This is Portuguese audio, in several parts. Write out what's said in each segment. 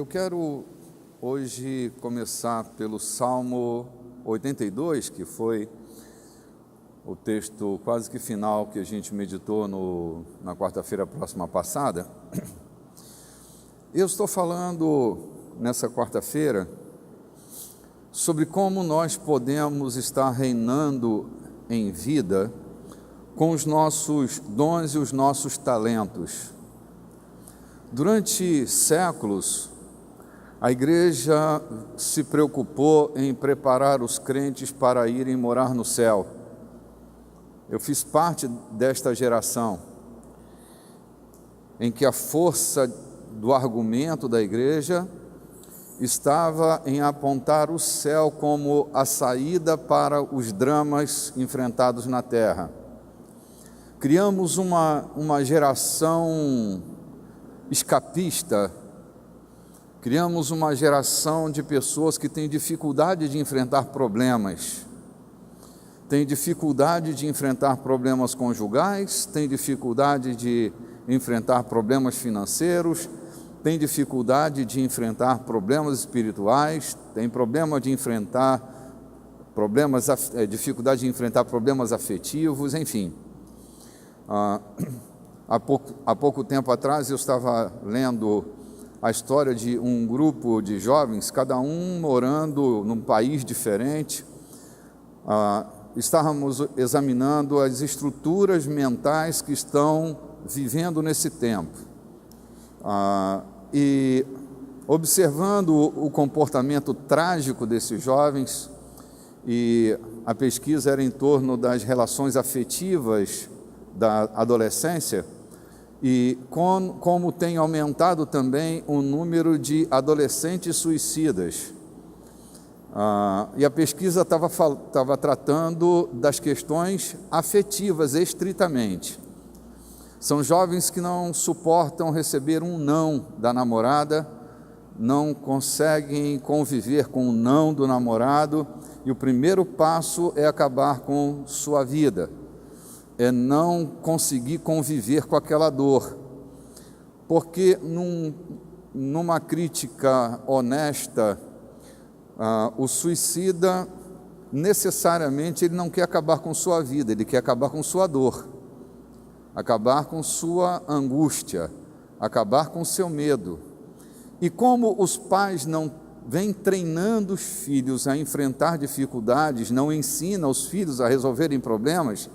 quero hoje começar pelo Salmo 82, que foi o texto quase que final que a gente meditou na quarta-feira próxima passada. Eu estou falando nessa quarta-feira sobre como nós podemos estar reinando em vida com os nossos dons e os nossos talentos. Durante séculos, a igreja se preocupou em preparar os crentes para irem morar no céu. Eu fiz parte desta geração em que a força do argumento da igreja estava em apontar o céu como a saída para os dramas enfrentados na terra. Criamos uma geração escapista, criamos uma geração de pessoas que têm dificuldade de enfrentar problemas, têm dificuldade de enfrentar problemas conjugais, têm dificuldade de enfrentar problemas financeiros, têm dificuldade de enfrentar problemas espirituais, têm dificuldade de enfrentar problemas afetivos, enfim. Há pouco tempo atrás eu estava lendo a história de um grupo de jovens, cada um morando num país diferente. Estávamos examinando as estruturas mentais que estão vivendo nesse tempo e observando o comportamento trágico desses jovens, e a pesquisa era em torno das relações afetivas da adolescência e como tem aumentado também o número de adolescentes suicidas. E a pesquisa estava tratando das questões afetivas estritamente. São jovens que não suportam receber um não da namorada, não conseguem conviver com o não do namorado, e o primeiro passo é acabar com sua vida, é não conseguir conviver com aquela dor, porque numa crítica honesta, o suicida necessariamente ele não quer acabar com sua vida, ele quer acabar com sua dor, acabar com sua angústia, acabar com seu medo. E como os pais não vêm treinando os filhos a enfrentar dificuldades, não ensinam os filhos a resolverem problemas,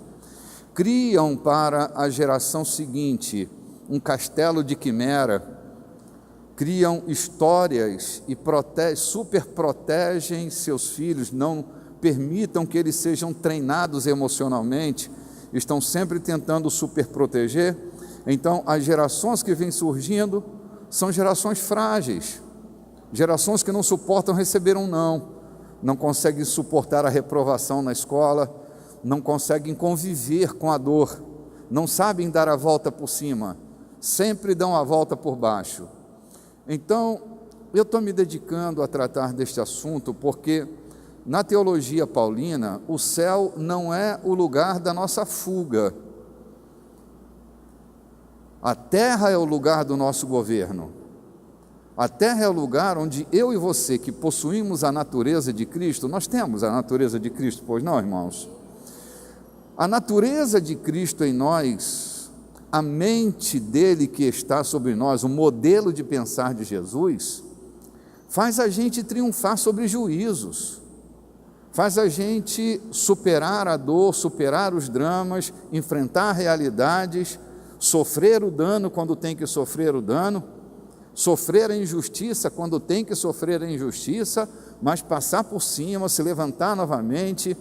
criam para a geração seguinte um castelo de quimera, criam histórias e superprotegem seus filhos, não permitam que eles sejam treinados emocionalmente, estão sempre tentando superproteger. Então, as gerações que vêm surgindo são gerações frágeis, gerações que não suportam receber um não conseguem suportar a reprovação na escola, não conseguem conviver com a dor, não sabem dar a volta por cima, sempre dão a volta por baixo. Então, eu estou me dedicando a tratar deste assunto porque, na teologia paulina, o céu não é o lugar da nossa fuga. A terra é o lugar do nosso governo. A terra é o lugar onde eu e você, que possuímos a natureza de Cristo, nós temos a natureza de Cristo, pois não, irmãos? A natureza de Cristo em nós, a mente dele que está sobre nós, o modelo de pensar de Jesus, faz a gente triunfar sobre juízos, faz a gente superar a dor, superar os dramas, enfrentar realidades, sofrer o dano quando tem que sofrer o dano, sofrer a injustiça quando tem que sofrer a injustiça, mas passar por cima, se levantar novamente.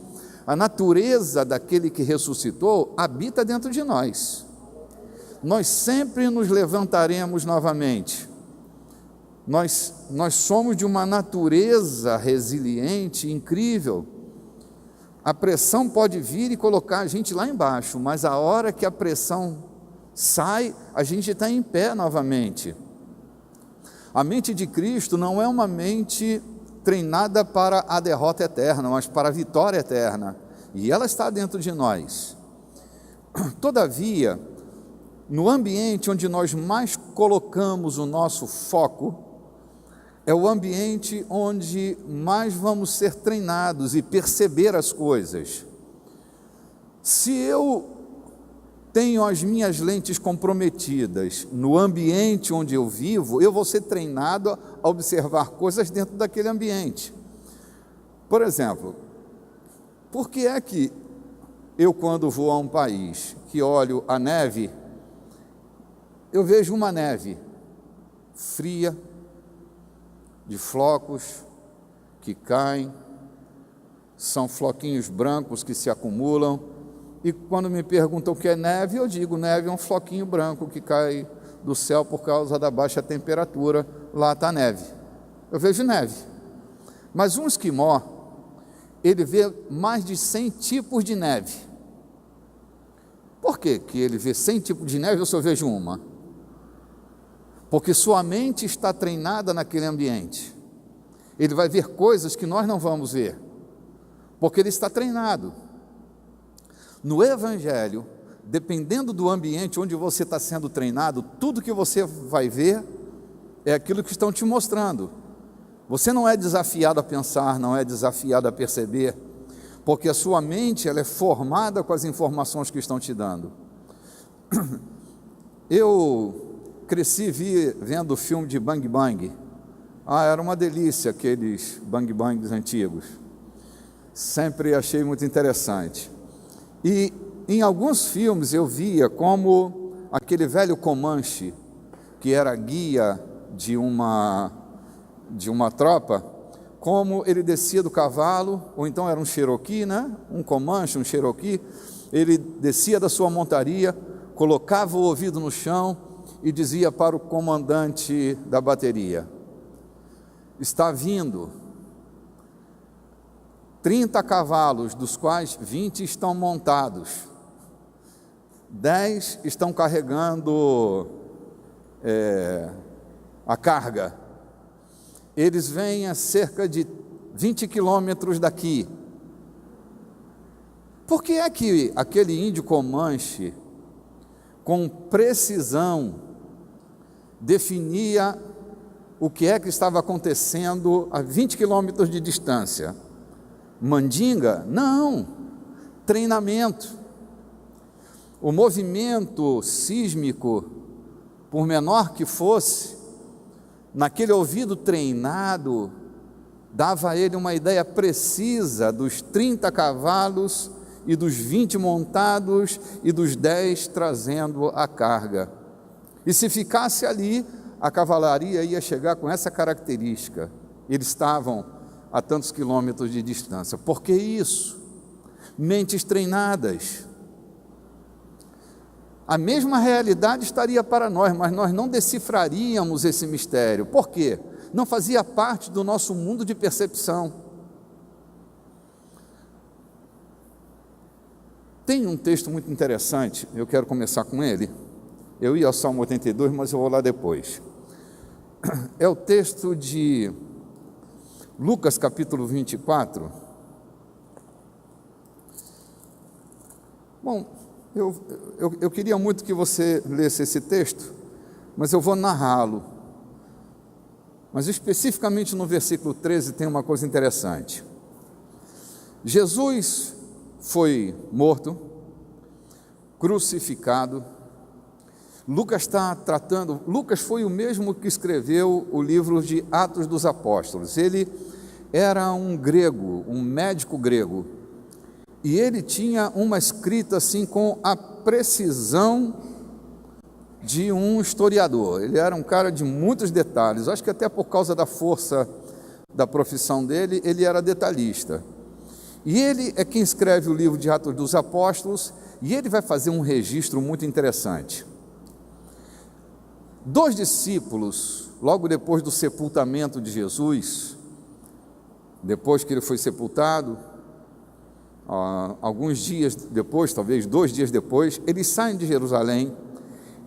A natureza daquele que ressuscitou habita dentro de nós. Nós sempre nos levantaremos novamente. Nós somos de uma natureza resiliente, incrível. A pressão pode vir e colocar a gente lá embaixo, mas a hora que a pressão sai, a gente está em pé novamente. A mente de Cristo não é uma mente treinada para a derrota eterna, mas para a vitória eterna, e ela está dentro de nós. Todavia, no ambiente onde nós mais colocamos o nosso foco, é o ambiente onde mais vamos ser treinados e perceber as coisas. Se eu tenho as minhas lentes comprometidas no ambiente onde eu vivo, eu vou ser treinado a observar coisas dentro daquele ambiente. Por exemplo, por que é que eu, quando vou a um país que olho a neve, eu vejo uma neve fria, de flocos que caem, são floquinhos brancos que se acumulam, e quando me perguntam o que é neve, eu digo, neve é um floquinho branco que cai do céu por causa da baixa temperatura, lá está neve. Eu vejo neve. Mas um esquimó, ele vê mais de 100 tipos de neve. Por que ele vê 100 tipos de neve e eu só vejo uma? Porque sua mente está treinada naquele ambiente. Ele vai ver coisas que nós não vamos ver, porque ele está treinado. No Evangelho, dependendo do ambiente onde você está sendo treinado, tudo que você vai ver é aquilo que estão te mostrando. Você não é desafiado a pensar, não é desafiado a perceber, porque a sua mente ela é formada com as informações que estão te dando. Eu cresci vendo o filme de Bang Bang. Era uma delícia aqueles Bang Bangs antigos. Sempre achei muito interessante. E em alguns filmes eu via como aquele velho Comanche, que era guia de uma tropa, como ele descia do cavalo, ou então era um Cherokee, né? Um Comanche, um Cherokee, ele descia da sua montaria, colocava o ouvido no chão e dizia para o comandante da bateria: está vindo 30 cavalos, dos quais 20 estão montados, 10 estão carregando a carga. Eles vêm a cerca de 20 quilômetros daqui. Por que é que aquele índio Comanche, com precisão, definia o que é que estava acontecendo a 20 quilômetros de distância? Mandinga? Não, treinamento. O movimento sísmico, por menor que fosse, naquele ouvido treinado, dava a ele uma ideia precisa dos 30 cavalos e dos 20 montados e dos 10 trazendo a carga. E se ficasse ali, a cavalaria ia chegar com essa característica. Eles estavam a tantos quilômetros de distância. Por que isso? Mentes treinadas. A mesma realidade estaria para nós, mas nós não decifraríamos esse mistério. Por quê? Não fazia parte do nosso mundo de percepção. Tem um texto muito interessante, eu quero começar com ele. Eu ia ao Salmo 82, mas eu vou lá depois. É o texto de Lucas capítulo 24. Bom, eu queria muito que você lesse esse texto, mas eu vou narrá-lo. Mas especificamente no versículo 13 tem uma coisa interessante. Jesus foi morto, crucificado. Lucas foi o mesmo que escreveu o livro de Atos dos Apóstolos. Ele era um grego, um médico grego, e ele tinha uma escrita assim com a precisão de um historiador. Ele era um cara de muitos detalhes, acho que até por causa da força da profissão dele, ele era detalhista. E ele é quem escreve o livro de Atos dos Apóstolos, e ele vai fazer um registro muito interessante. 2 discípulos, logo depois do sepultamento de Jesus, depois que ele foi sepultado, alguns dias depois, talvez 2 dias depois, eles saem de Jerusalém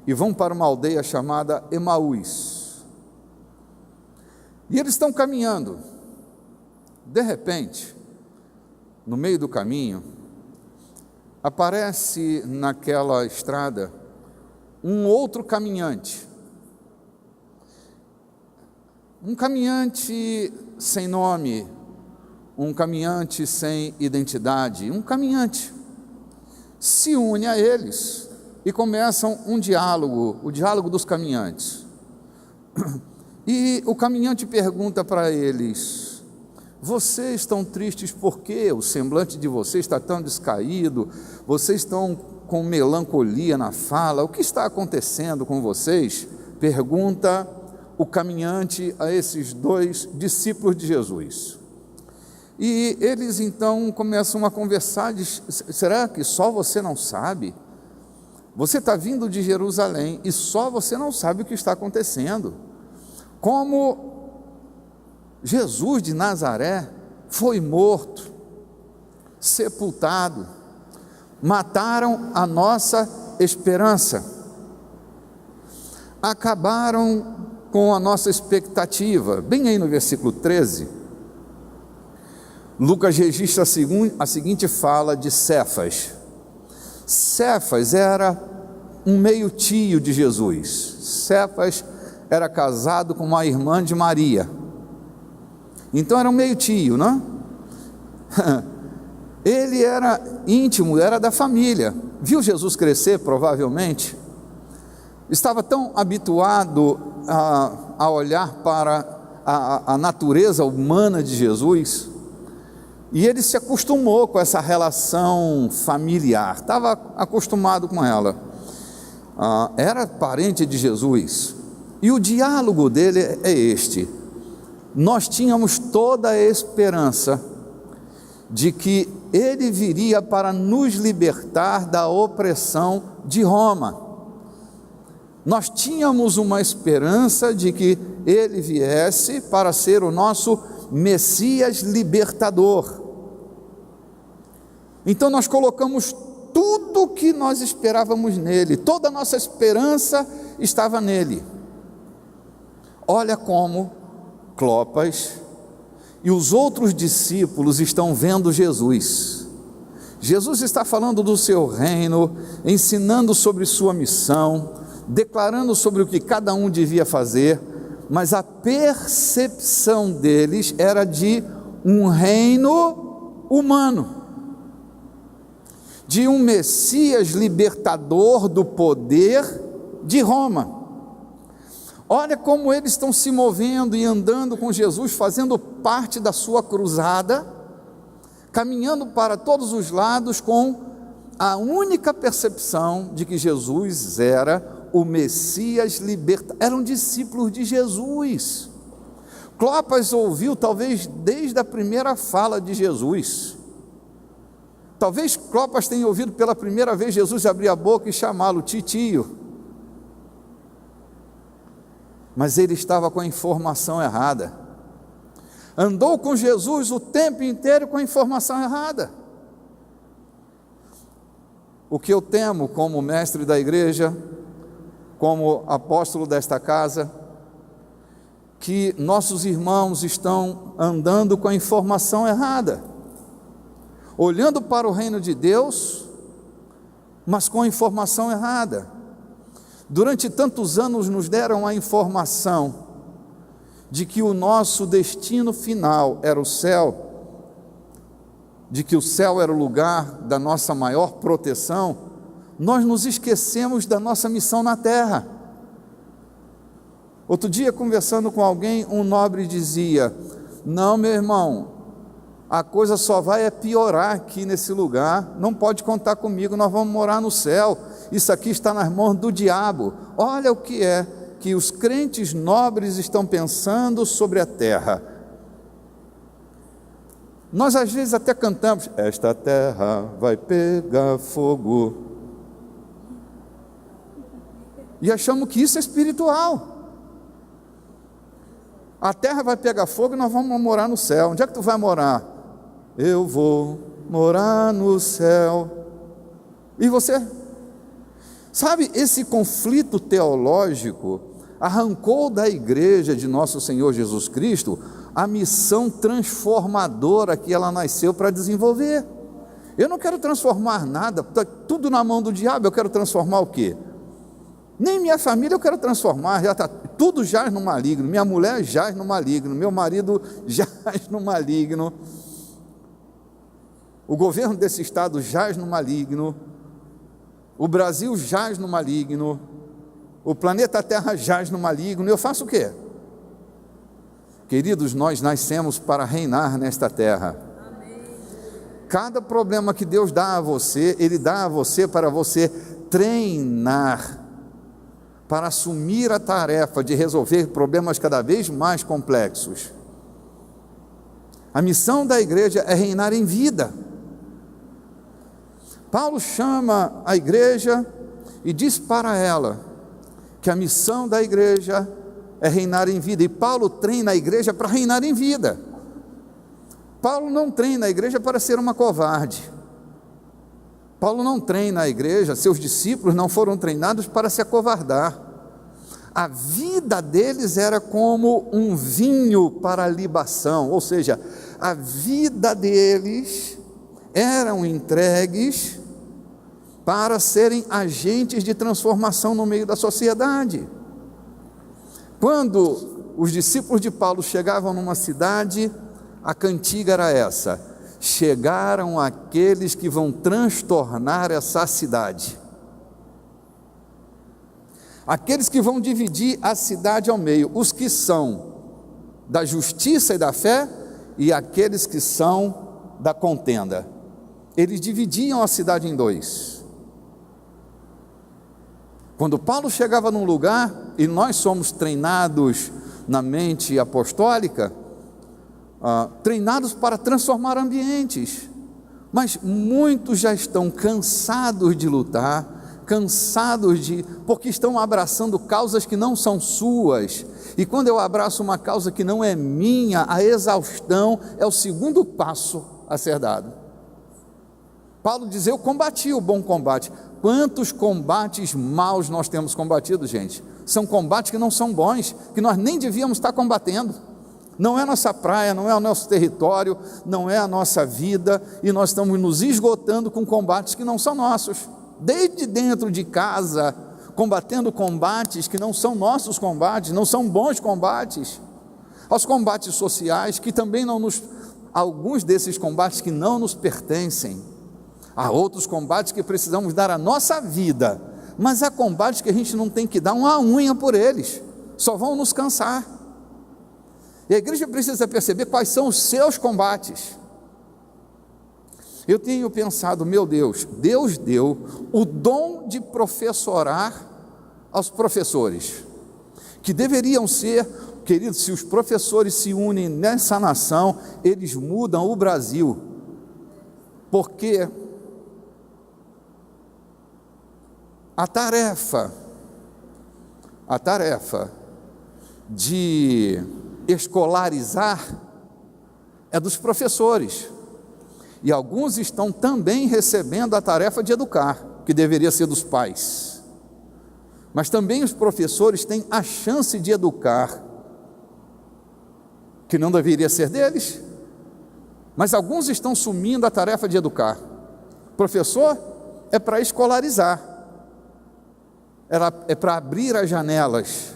e vão para uma aldeia chamada Emaús. E eles estão caminhando. De repente, no meio do caminho, aparece naquela estrada um outro caminhante. Um caminhante sem nome, um caminhante sem identidade, um caminhante se une a eles e começam um diálogo, o diálogo dos caminhantes. E o caminhante pergunta para eles: vocês estão tristes por quê? O semblante de vocês está tão descaído, vocês estão com melancolia na fala, o que está acontecendo com vocês? Pergunta o caminhante a esses dois discípulos de Jesus. E eles então começam a conversar, será que só você não sabe? Você está vindo de Jerusalém e só você não sabe o que está acontecendo. Como Jesus de Nazaré foi morto, sepultado, mataram a nossa esperança, acabaram com a nossa expectativa. Bem aí no versículo 13, Lucas registra a seguinte fala de Cefas. Cefas era um meio-tio de Jesus. Cefas era casado com uma irmã de Maria, então era um meio-tio, não? Ele era íntimo, era da família, viu Jesus crescer provavelmente, estava tão habituado a olhar para a natureza humana de Jesus, e ele se acostumou com essa relação familiar, estava acostumado com ela, era parente de Jesus. E o diálogo dele é este: nós tínhamos toda a esperança de que ele viria para nos libertar da opressão de Roma. Nós tínhamos uma esperança de que ele viesse para ser o nosso Messias libertador. Então nós colocamos tudo o que nós esperávamos nele, toda a nossa esperança estava nele. Olha como Clopas e os outros discípulos estão vendo Jesus. Jesus está falando do seu reino, ensinando sobre sua missão, declarando sobre o que cada um devia fazer, mas a percepção deles era de um reino humano, de um Messias libertador do poder de Roma. Olha como eles estão se movendo e andando com Jesus, fazendo parte da sua cruzada, caminhando para todos os lados com a única percepção de que Jesus era o Messias libertador. Eram discípulos de Jesus. Clopas ouviu talvez desde a primeira fala de Jesus. Talvez Clopas tenha ouvido pela primeira vez Jesus abrir a boca e chamá-lo titio. Mas ele estava com a informação errada. Andou com Jesus o tempo inteiro com a informação errada. O que eu temo como mestre da igreja, como apóstolo desta casa, que nossos irmãos estão andando com a informação errada, olhando para o reino de Deus, mas com a informação errada. Durante tantos anos nos deram a informação de que o nosso destino final era o céu, de que o céu era o lugar da nossa maior proteção. Nós nos esquecemos da nossa missão na terra. Outro dia, conversando com alguém, um nobre dizia: não, meu irmão, a coisa só vai piorar aqui nesse lugar, não pode contar comigo, nós vamos morar no céu, isso aqui está nas mãos do diabo. Olha o que é que os crentes nobres estão pensando sobre a terra. Nós às vezes até cantamos: esta terra vai pegar fogo, e achamos que isso é espiritual. A terra vai pegar fogo e nós vamos morar no céu. Onde é que tu vai morar? Eu vou morar no céu. E você? Sabe, esse conflito teológico arrancou da igreja de nosso Senhor Jesus Cristo a missão transformadora que ela nasceu para desenvolver. Eu não quero transformar nada, está tudo na mão do diabo. Eu quero transformar o quê? Nem minha família eu quero transformar, já tá, tudo jaz no maligno, minha mulher jaz no maligno, meu marido jaz no maligno, o governo desse estado jaz no maligno, o Brasil jaz no maligno, o planeta Terra jaz no maligno, eu faço o quê? Queridos, nós nascemos para reinar nesta terra. Cada problema que Deus dá a você, Ele dá a você para você treinar, para assumir a tarefa de resolver problemas cada vez mais complexos. A missão da igreja é reinar em vida. Paulo chama a igreja e diz para ela que a missão da igreja é reinar em vida, e Paulo treina a igreja para reinar em vida. Paulo não treina a igreja para ser uma covarde. Paulo não treina a igreja, seus discípulos não foram treinados para se acovardar. A vida deles era como um vinho para a libação, ou seja, a vida deles eram entregues para serem agentes de transformação no meio da sociedade. Quando os discípulos de Paulo chegavam numa cidade, a cantiga era essa: chegaram aqueles que vão transtornar essa cidade, aqueles que vão dividir a cidade ao meio, os que são da justiça e da fé e aqueles que são da contenda. Eles dividiam a cidade em dois. Quando Paulo chegava num lugar, e nós somos treinados na mente apostólica, treinados para transformar ambientes, mas muitos já estão cansados de lutar, porque estão abraçando causas que não são suas, e quando eu abraço uma causa que não é minha, a exaustão é o segundo passo a ser dado. Paulo diz: eu combati o bom combate. Quantos combates maus nós temos combatido, gente? São combates que não são bons, que nós nem devíamos estar combatendo. Não é nossa praia, não é o nosso território, não é a nossa vida, e nós estamos nos esgotando com combates que não são nossos, desde dentro de casa, combatendo combates que não são nossos combates, não são bons combates, aos combates sociais que também alguns desses combates que não nos pertencem, há outros combates que precisamos dar a nossa vida, mas há combates que a gente não tem que dar uma unha por eles, só vão nos cansar. E a igreja precisa perceber quais são os seus combates. Eu tenho pensado, meu Deus, Deus deu o dom de professorar aos professores, que deveriam ser, queridos, se os professores se unem nessa nação, eles mudam o Brasil, porque a tarefa de escolarizar é dos professores, e alguns estão também recebendo a tarefa de educar, que deveria ser dos pais, mas também os professores têm a chance de educar, que não deveria ser deles, mas alguns estão assumindo a tarefa de educar. Professor é para escolarizar, é para abrir as janelas,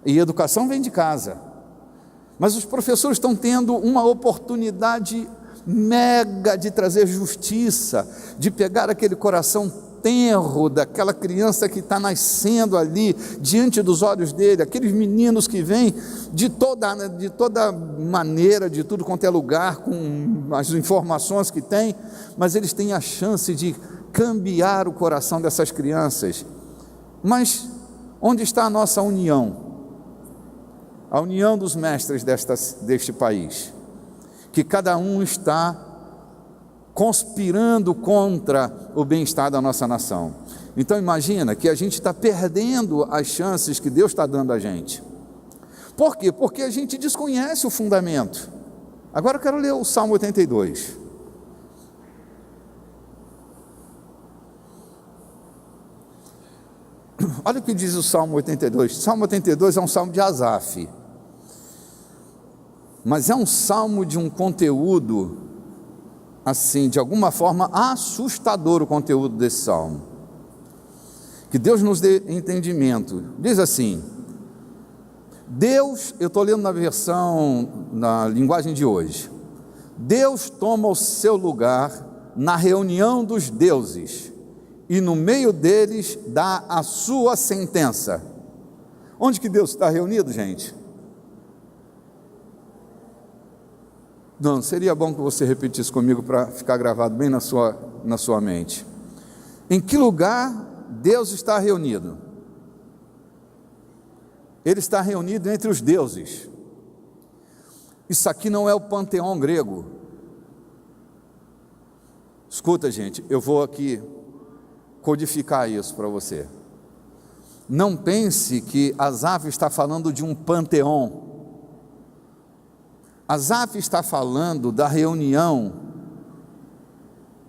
e educação vem de casa, mas os professores estão tendo uma oportunidade mega de trazer justiça, de pegar aquele coração tenro daquela criança que está nascendo ali, diante dos olhos dele, aqueles meninos que vêm de toda maneira, de tudo quanto é lugar, com as informações que têm, mas eles têm a chance de cambiar o coração dessas crianças. Mas onde está a nossa união? A união dos mestres deste país, que cada um está conspirando contra o bem-estar da nossa nação. Então imagina que a gente está perdendo as chances que Deus está dando a gente. Por quê? Porque a gente desconhece o fundamento. Agora eu quero ler o Salmo 82. Olha o que diz o Salmo 82. Salmo 82 é um salmo de Asaf, mas é um salmo de um conteúdo, assim, de alguma forma assustador, o conteúdo desse salmo, Que Deus nos dê entendimento. Diz assim: Deus, eu estou lendo na linguagem de hoje, Deus toma o seu lugar na reunião dos deuses e no meio deles dá a sua sentença. Onde que Deus está reunido, gente? Não, seria bom que você repetisse comigo para ficar gravado bem na sua mente. Em que lugar Deus está reunido? Ele está reunido entre os deuses. Isso aqui não é o panteão grego. Escuta, gente, eu vou aqui codificar isso para você. Não pense que Asaf está falando de um panteão. Asaf está falando da reunião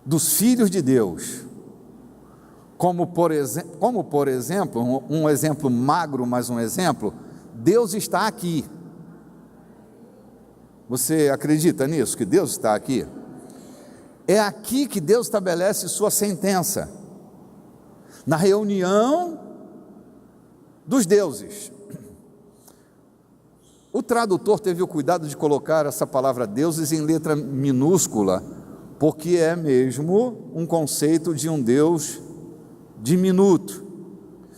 dos filhos de Deus. Como por exemplo, um exemplo magro, mas um exemplo, Deus está aqui. Você acredita nisso, que Deus está aqui? É aqui que Deus estabelece sua sentença, na reunião dos deuses. O tradutor teve o cuidado de colocar essa palavra deuses em letra minúscula, porque é mesmo um conceito de um Deus diminuto.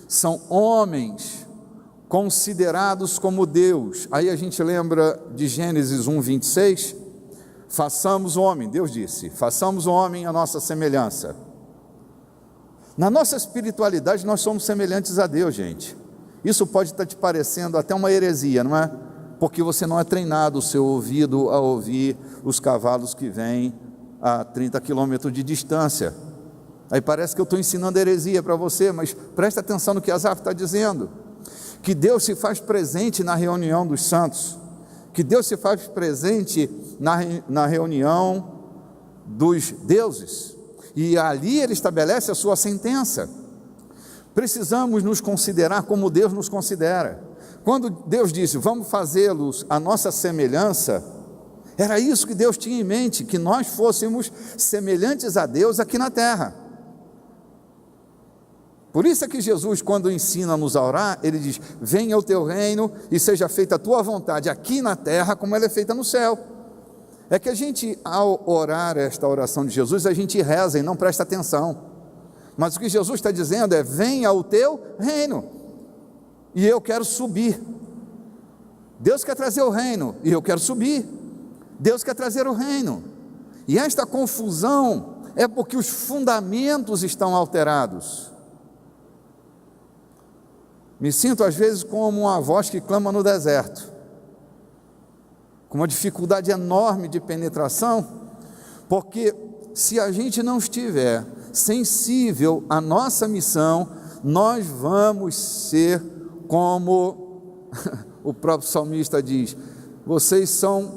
São homens considerados como Deus. Aí a gente lembra de Gênesis 1:26, façamos o homem, Deus disse, façamos o homem à nossa semelhança. Na nossa espiritualidade nós somos semelhantes a Deus, gente. Isso pode estar te parecendo até uma heresia, não é? Porque você não é treinado o seu ouvido a ouvir os cavalos que vêm a 30 quilômetros de distância. Aí parece que eu estou ensinando heresia para você, mas presta atenção no que Asaf está dizendo. Que Deus se faz presente na reunião dos santos, que Deus se faz presente na reunião dos deuses, e ali Ele estabelece a sua sentença. Precisamos nos considerar como Deus nos considera. Quando Deus disse, vamos fazê-los a nossa semelhança, era isso que Deus tinha em mente, que nós fôssemos semelhantes a Deus aqui na terra. Por isso é que Jesus, quando ensina-nos a orar, ele diz, venha o teu reino e seja feita a tua vontade aqui na terra, como ela é feita no céu. É que a gente, ao orar esta oração de Jesus, a gente reza e não presta atenção. Mas o que Jesus está dizendo é, venha o teu reino. E eu quero subir. Deus quer trazer o reino, e eu quero subir. Deus quer trazer o reino. E esta confusão é porque os fundamentos estão alterados. Me sinto às vezes como uma voz que clama no deserto, com uma dificuldade enorme de penetração, porque se a gente não estiver sensível à nossa missão, nós vamos ser como o próprio salmista diz, vocês são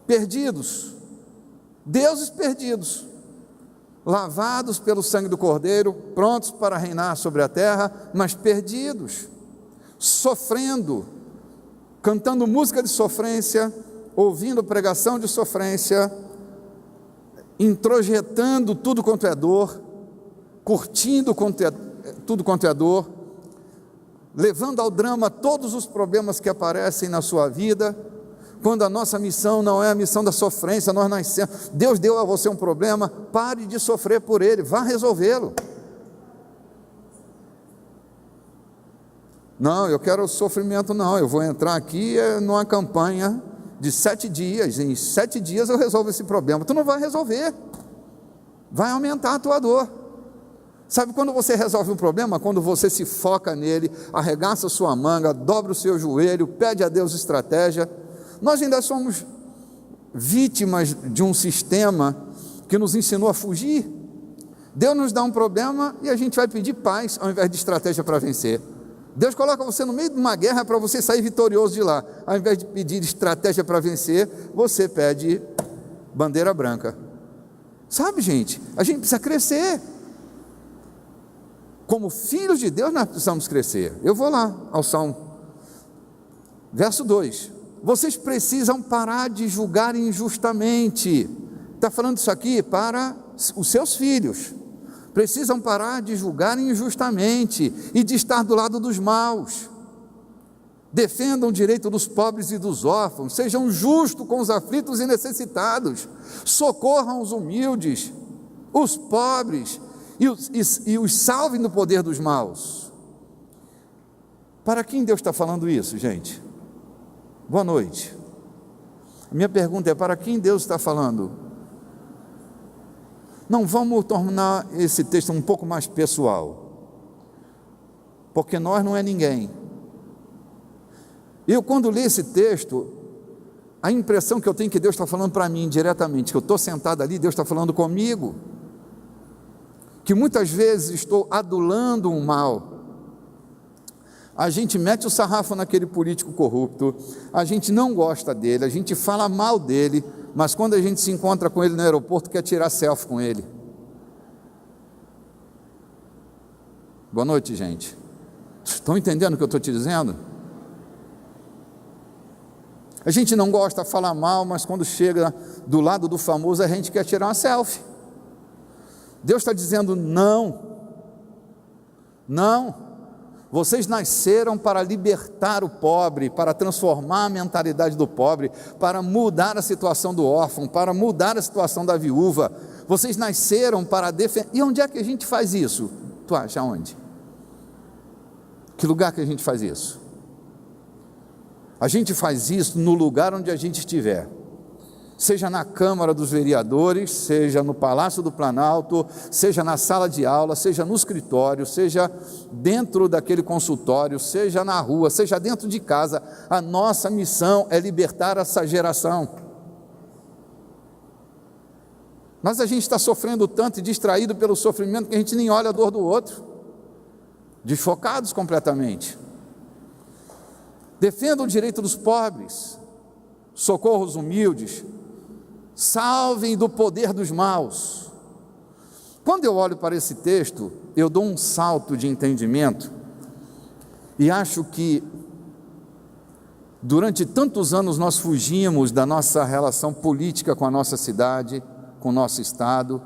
perdidos, deuses perdidos, lavados pelo sangue do Cordeiro, prontos para reinar sobre a terra, mas perdidos, sofrendo, cantando música de sofrência, ouvindo pregação de sofrência, introjetando tudo quanto é dor, curtindo tudo quanto é dor, levando ao drama todos os problemas que aparecem na sua vida, quando a nossa missão não é a missão da sofrência. Nós nascemos, Deus deu a você um problema, pare de sofrer por ele, vá resolvê-lo. Não, eu quero sofrimento não, eu vou entrar aqui numa campanha de 7 dias, em 7 dias eu resolvo esse problema. Tu não vai resolver, vai aumentar a tua dor. Sabe quando você resolve um problema? Quando você se foca nele, arregaça sua manga, dobra o seu joelho, pede a Deus estratégia. Nós ainda somos vítimas de um sistema que nos ensinou a fugir. Deus nos dá um problema e a gente vai pedir paz ao invés de estratégia para vencer. Deus coloca você no meio de uma guerra para você sair vitorioso de lá. Ao invés de pedir estratégia para vencer, você pede bandeira branca. Sabe, gente, a gente precisa crescer. Como filhos de Deus, nós precisamos crescer. Eu vou lá ao Salmo, verso 2. Vocês precisam parar de julgar injustamente. Está falando isso aqui para os seus filhos, precisam parar de julgar injustamente e de estar do lado dos maus. Defendam o direito dos pobres e dos órfãos, sejam justos com os aflitos e necessitados, socorram os humildes, os pobres e os salvem do poder dos maus. Para quem Deus está falando isso, gente? Boa noite. A minha pergunta é: para quem Deus está falando? Não vamos tornar esse texto um pouco mais pessoal, porque nós não é ninguém. Eu, quando li esse texto, a impressão que eu tenho que Deus está falando para mim diretamente, que eu estou sentado ali, Deus está falando comigo, que muitas vezes estou adulando um mal. A gente mete o sarrafo naquele político corrupto, a gente não gosta dele, a gente fala mal dele, mas quando a gente se encontra com ele no aeroporto, quer tirar selfie com ele. Boa noite, gente. Estão entendendo o que eu estou te dizendo? A gente não gosta de falar mal, mas quando chega do lado do famoso, a gente quer tirar uma selfie. Deus está dizendo: não, não. Vocês nasceram para libertar o pobre, para transformar a mentalidade do pobre, para mudar a situação do órfão, para mudar a situação da viúva. Vocês nasceram para defender. E onde é que a gente faz isso? Tu acha onde? Que lugar que a gente faz isso? A gente faz isso no lugar onde a gente estiver. Seja na Câmara dos Vereadores, seja no Palácio do Planalto, seja na sala de aula, seja no escritório, seja dentro daquele consultório, seja na rua, seja dentro de casa. A nossa missão é libertar essa geração. Mas a gente está sofrendo tanto e distraído pelo sofrimento que a gente nem olha a dor do outro, desfocados completamente. Defenda o direito dos pobres, socorra os humildes, salvem do poder dos maus. Quando eu olho para esse texto, eu dou um salto de entendimento e acho que durante tantos anos nós fugimos da nossa relação política com a nossa cidade, com o nosso estado,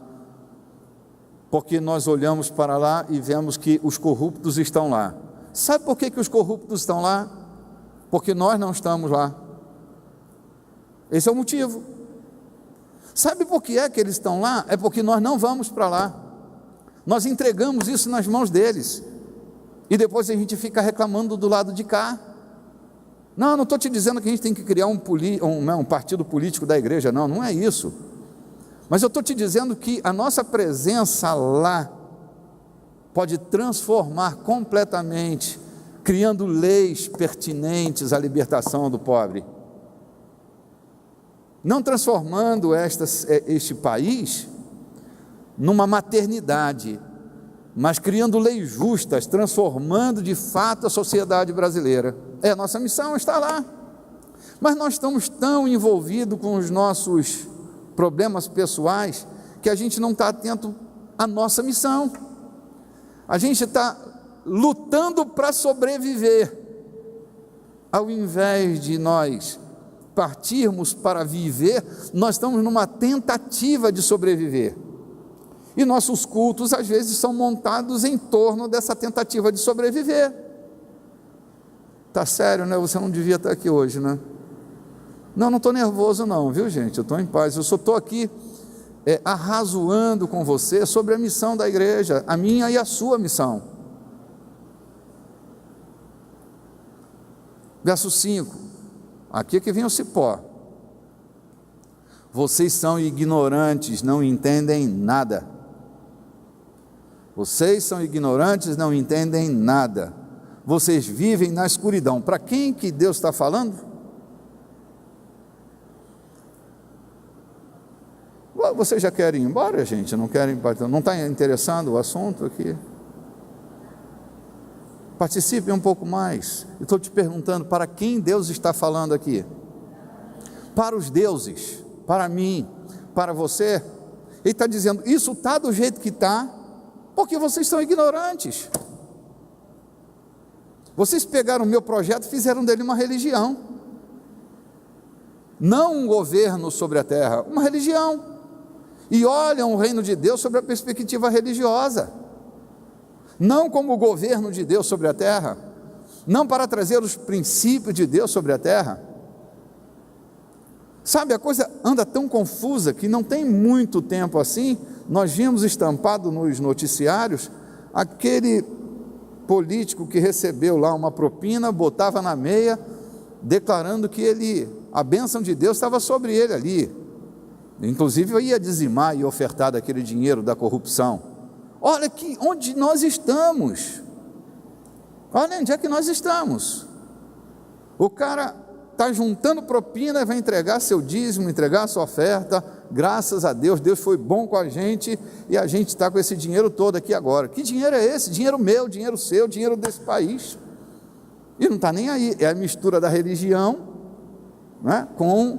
porque nós olhamos para lá e vemos que os corruptos estão lá. Sabe por que os corruptos estão lá? Porque nós não estamos lá. Esse é o motivo. Sabe por que é que eles estão lá? É porque nós não vamos para lá. Nós entregamos isso nas mãos deles. E depois a gente fica reclamando do lado de cá. Não estou te dizendo que a gente tem que criar um partido político da igreja, não é isso. Mas eu estou te dizendo que a nossa presença lá pode transformar completamente, criando leis pertinentes à libertação do pobre. Não transformando este país numa maternidade, mas criando leis justas, transformando de fato a sociedade brasileira. A nossa missão está lá. Mas nós estamos tão envolvidos com os nossos problemas pessoais que a gente não está atento à nossa missão. A gente está lutando para sobreviver, ao invés de nós partirmos para viver, nós estamos numa tentativa de sobreviver. E nossos cultos às vezes são montados em torno dessa tentativa de sobreviver. Tá sério, né? Você não devia estar aqui hoje, né? Não estou nervoso não, viu gente? Eu estou em paz, eu só estou aqui arrazoando com você sobre a missão da igreja, a minha e a sua missão. Verso 5, aqui é que vem o cipó. Vocês são ignorantes, não entendem nada. Vocês são ignorantes, não entendem nada. Vocês vivem na escuridão. Para quem que Deus está falando? Vocês já querem ir embora, gente? Não querem? Não está interessando o assunto aqui? Participe um pouco mais. Eu estou te perguntando, para quem Deus está falando aqui? Para os deuses, para mim, para você. Ele está dizendo, isso está do jeito que está, porque vocês são ignorantes. Vocês pegaram o meu projeto e fizeram dele uma religião. Não um governo sobre a terra, uma religião. e olham o reino de Deus sobre a perspectiva religiosa, não como o governo de Deus sobre a terra, não para trazer os princípios de Deus sobre a terra. Sabe, a coisa anda tão confusa que não tem muito tempo assim, nós vimos estampado nos noticiários aquele político que recebeu lá uma propina, botava na meia, declarando que a bênção de Deus estava sobre ele ali, inclusive ia dizimar e ofertar daquele dinheiro da corrupção. Olha que onde nós estamos, olha onde é que nós estamos. O cara está juntando propina e vai entregar seu dízimo, entregar sua oferta. Graças a Deus, Deus foi bom com a gente e a gente está com esse dinheiro todo aqui agora. Que dinheiro é esse? Dinheiro meu, dinheiro seu, dinheiro desse país. E não está nem aí, é a mistura da religião, né, com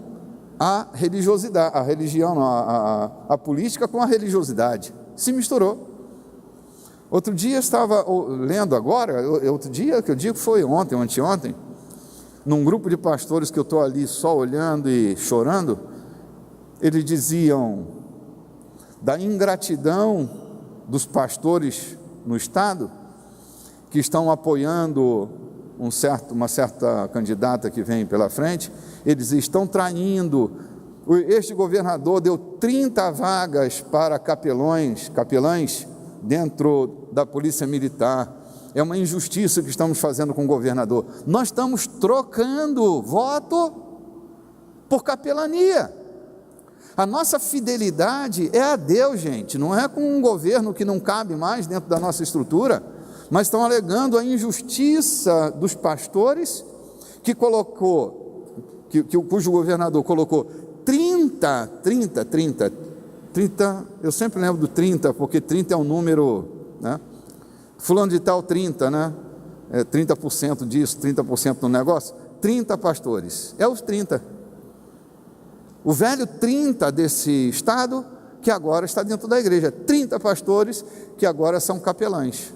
a religiosidade, a religião, não, a política com a religiosidade, se misturou. Outro dia estava lendo agora, outro dia que eu digo foi ontem, anteontem, num grupo de pastores que eu estou ali só olhando e chorando, eles diziam da ingratidão dos pastores no estado, que estão apoiando uma certa candidata que vem pela frente, eles estão traindo. Este governador deu 30 vagas para capelães dentro da polícia militar. É uma injustiça que estamos fazendo com o governador. Nós estamos trocando voto por capelania. A nossa fidelidade é a Deus, gente, não é com um governo que não cabe mais dentro da nossa estrutura, mas estão alegando a injustiça dos pastores cujo governador colocou 30, eu sempre lembro do 30, porque 30 é um número, né? Fulano de tal 30, né? 30% disso, 30% do negócio, 30 pastores, é os 30. O velho 30 desse estado, que agora está dentro da igreja, 30 pastores que agora são capelães.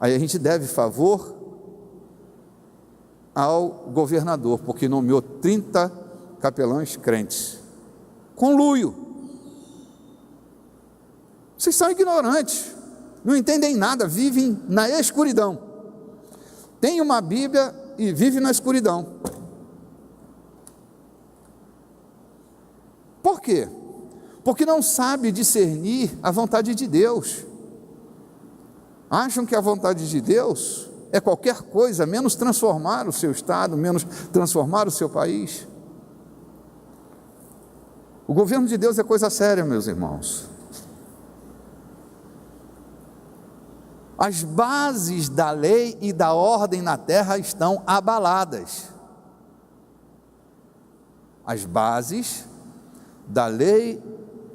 Aí a gente deve favor ao governador, porque nomeou 30 capelães crentes. Conluio. Vocês são ignorantes, não entendem nada, vivem na escuridão. Tem uma Bíblia e vive na escuridão. Por quê? Porque não sabe discernir a vontade de Deus. Acham que a vontade de Deus é qualquer coisa, menos transformar o seu estado, menos transformar o seu país. O governo de Deus é coisa séria, meus irmãos. As bases da lei e da ordem na terra estão abaladas. As bases da lei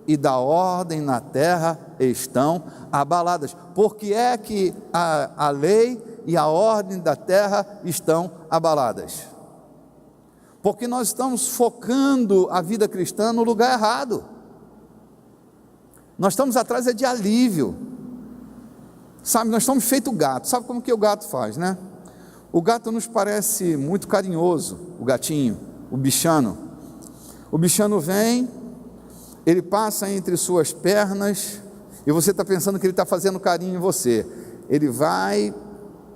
e da ordem na terra estão abaladas. Por que é que a lei e a ordem da terra estão abaladas? Porque nós estamos focando a vida cristã no lugar errado. Nós estamos atrás de alívio. Sabe, nós estamos feito gato. Sabe como que o gato faz, né? O gato nos parece muito carinhoso, o gatinho, o bichano. O bichano vem, ele passa entre suas pernas e você está pensando que ele está fazendo carinho em você. Ele vai,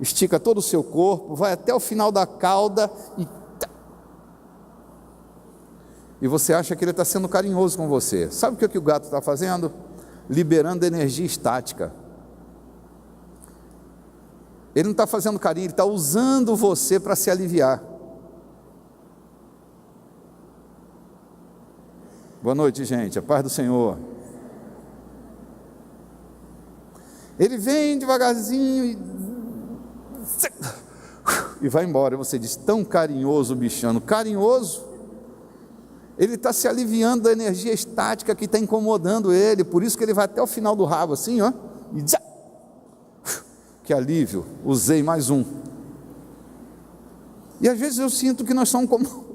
estica todo o seu corpo, vai até o final da cauda e você acha que ele está sendo carinhoso com você. Sabe o que o gato está fazendo? Liberando energia estática. Ele não está fazendo carinho, ele está usando você para se aliviar. Boa noite, gente, a paz do Senhor. Ele vem devagarzinho e vai embora. Você diz, tão carinhoso o bichano. Carinhoso? Ele está se aliviando da energia estática que está incomodando ele, por isso que ele vai até o final do rabo assim, ó, e que alívio, usei mais um. E às vezes eu sinto que nós somos como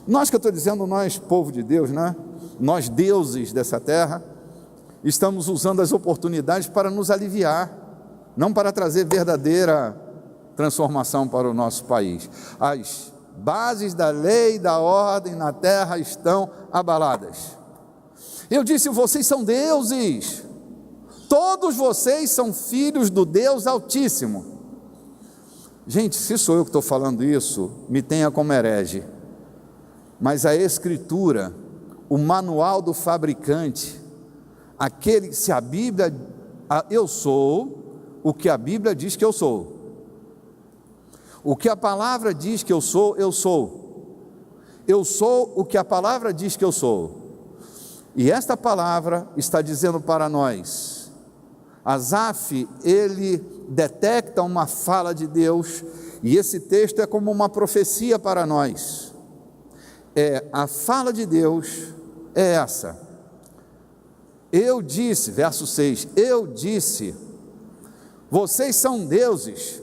nós, que eu estou dizendo, nós, povo de Deus, né? Nós, deuses dessa terra, estamos usando as oportunidades para nos aliviar, não para trazer verdadeira transformação para o nosso país. As bases da lei e da ordem na terra estão abaladas. Eu disse: vocês são deuses, todos vocês são filhos do Deus Altíssimo. Gente, se sou eu que estou falando isso, me tenha como herege, mas a Escritura, o manual do fabricante, se a Bíblia, eu sou o que a Bíblia diz que eu sou, o que a palavra diz que eu sou o que a palavra diz que eu sou. E esta palavra está dizendo para nós, Asaf, ele detecta uma fala de Deus, e esse texto é como uma profecia para nós. A fala de Deus é essa: eu disse, verso 6, eu disse, vocês são deuses.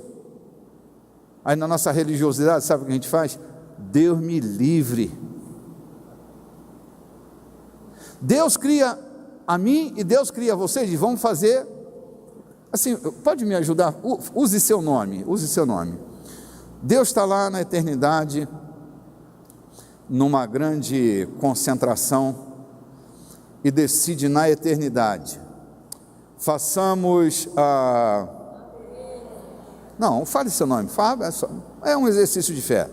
Aí na nossa religiosidade, sabe o que a gente faz? Deus me livre. Deus cria a mim e Deus cria vocês, e vamos fazer assim. Pode me ajudar? Use seu nome. Deus está lá na eternidade, numa grande concentração, e decide na eternidade: façamos a... Não, fale seu nome, é um exercício de fé.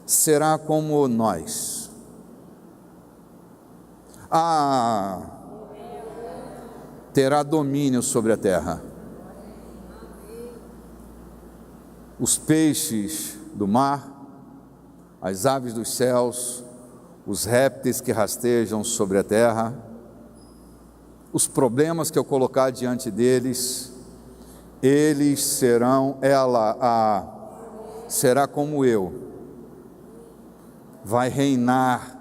Será como nós. Terá domínio sobre a terra. Os peixes do mar, as aves dos céus, os répteis que rastejam sobre a terra, os problemas que eu colocar diante deles, eles serão, será como eu, vai reinar,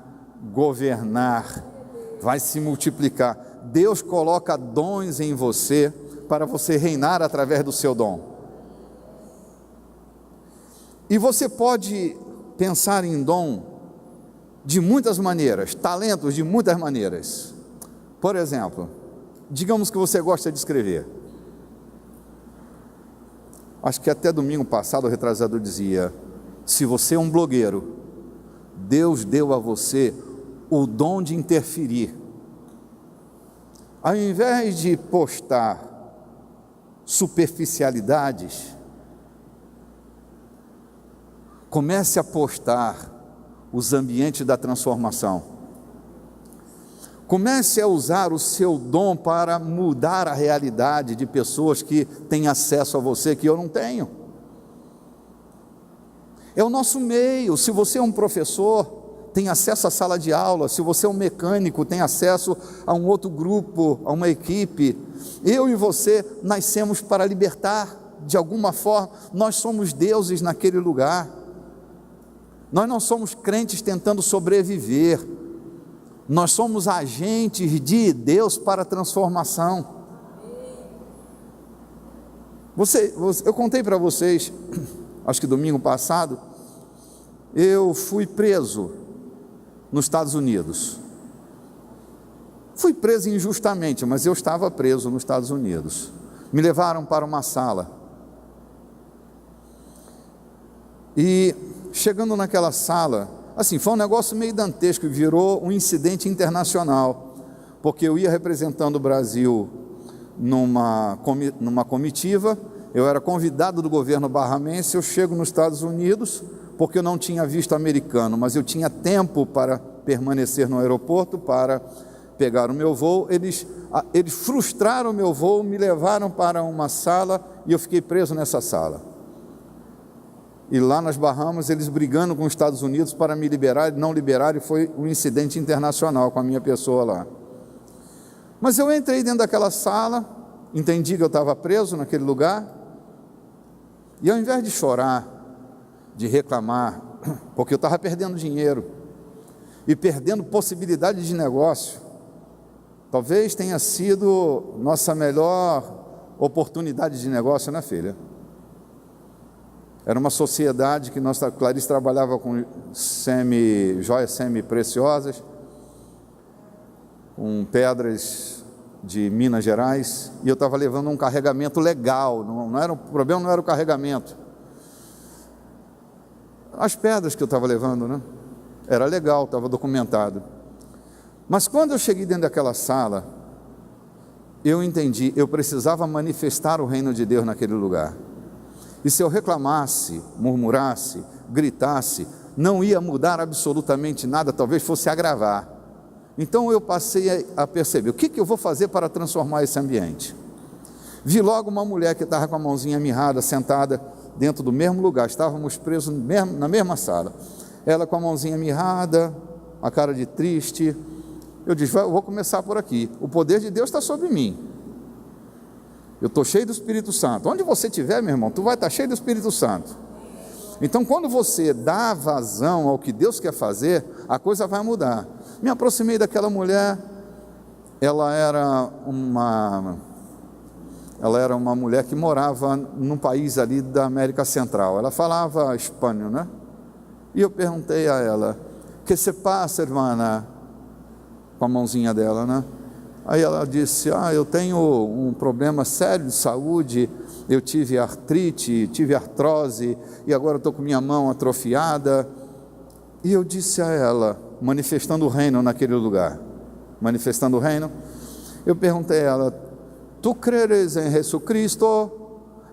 governar, vai se multiplicar. Deus coloca dons em você para você reinar através do seu dom. E você pode pensar em dom de muitas maneiras, talentos de muitas maneiras. Por exemplo, digamos que você gosta de escrever. Acho que até domingo passado o retrasado dizia: se você é um blogueiro, Deus deu a você o dom de interferir. Ao invés de postar superficialidades, comece a postar os ambientes da transformação. Comece a usar o seu dom para mudar a realidade de pessoas que têm acesso a você, que eu não tenho. É o nosso meio. Se você é um professor, tem acesso à sala de aula. Se você é um mecânico, tem acesso a um outro grupo, a uma equipe. Eu e você nascemos para libertar, de alguma forma. Nós somos deuses naquele lugar. Nós não somos crentes tentando sobreviver. Nós somos agentes de Deus para a transformação. Eu contei para vocês, acho que domingo passado, eu fui preso nos Estados Unidos. Fui preso injustamente, mas eu estava preso nos Estados Unidos. Me levaram para uma sala. E chegando naquela sala, assim, foi um negócio meio dantesco, virou um incidente internacional, porque eu ia representando o Brasil numa comitiva, eu era convidado do governo bahaменse, eu chego nos Estados Unidos, porque eu não tinha visto americano, mas eu tinha tempo para permanecer no aeroporto, para pegar o meu voo. Eles frustraram o meu voo, me levaram para uma sala, e eu fiquei preso nessa sala. E lá nas Bahamas, eles brigando com os Estados Unidos para me liberar, não liberar, e foi um incidente internacional com a minha pessoa lá. Mas eu entrei dentro daquela sala, entendi que eu estava preso naquele lugar, e ao invés de chorar, de reclamar, porque eu estava perdendo dinheiro, e perdendo possibilidade de negócio, talvez tenha sido nossa melhor oportunidade de negócio, né, filha? Era uma sociedade que Clarice trabalhava com joias semi-preciosas, com pedras de Minas Gerais, e eu estava levando um carregamento legal, o problema não era o carregamento, as pedras que eu estava levando, né? era legal, estava documentado. Mas quando eu cheguei dentro daquela sala, eu entendi, eu precisava manifestar o reino de Deus naquele lugar. E se eu reclamasse, murmurasse, gritasse, não ia mudar absolutamente nada, talvez fosse agravar. Então eu passei a perceber, o que eu vou fazer para transformar esse ambiente? Vi logo uma mulher que estava com a mãozinha mirrada, sentada dentro do mesmo lugar, estávamos presos na mesma sala. Ela com a mãozinha mirrada, a cara de triste. Eu disse, eu vou começar por aqui, o poder de Deus está sobre mim. Eu estou cheio do Espírito Santo. Onde você estiver, meu irmão, tu vai estar cheio do Espírito Santo. Então, quando você dá vazão ao que Deus quer fazer, a coisa vai mudar. Me aproximei daquela mulher, ela era uma mulher que morava num país ali da América Central. Ela falava espanhol, né? E eu perguntei a ela, que se passa, irmã? Com a mãozinha dela, né? Aí ela disse, eu tenho um problema sério de saúde, eu tive artrite, tive artrose, e agora estou com minha mão atrofiada. E eu disse a ela, manifestando o reino naquele lugar, manifestando o reino, eu perguntei a ela, tu creres em Jesus Cristo?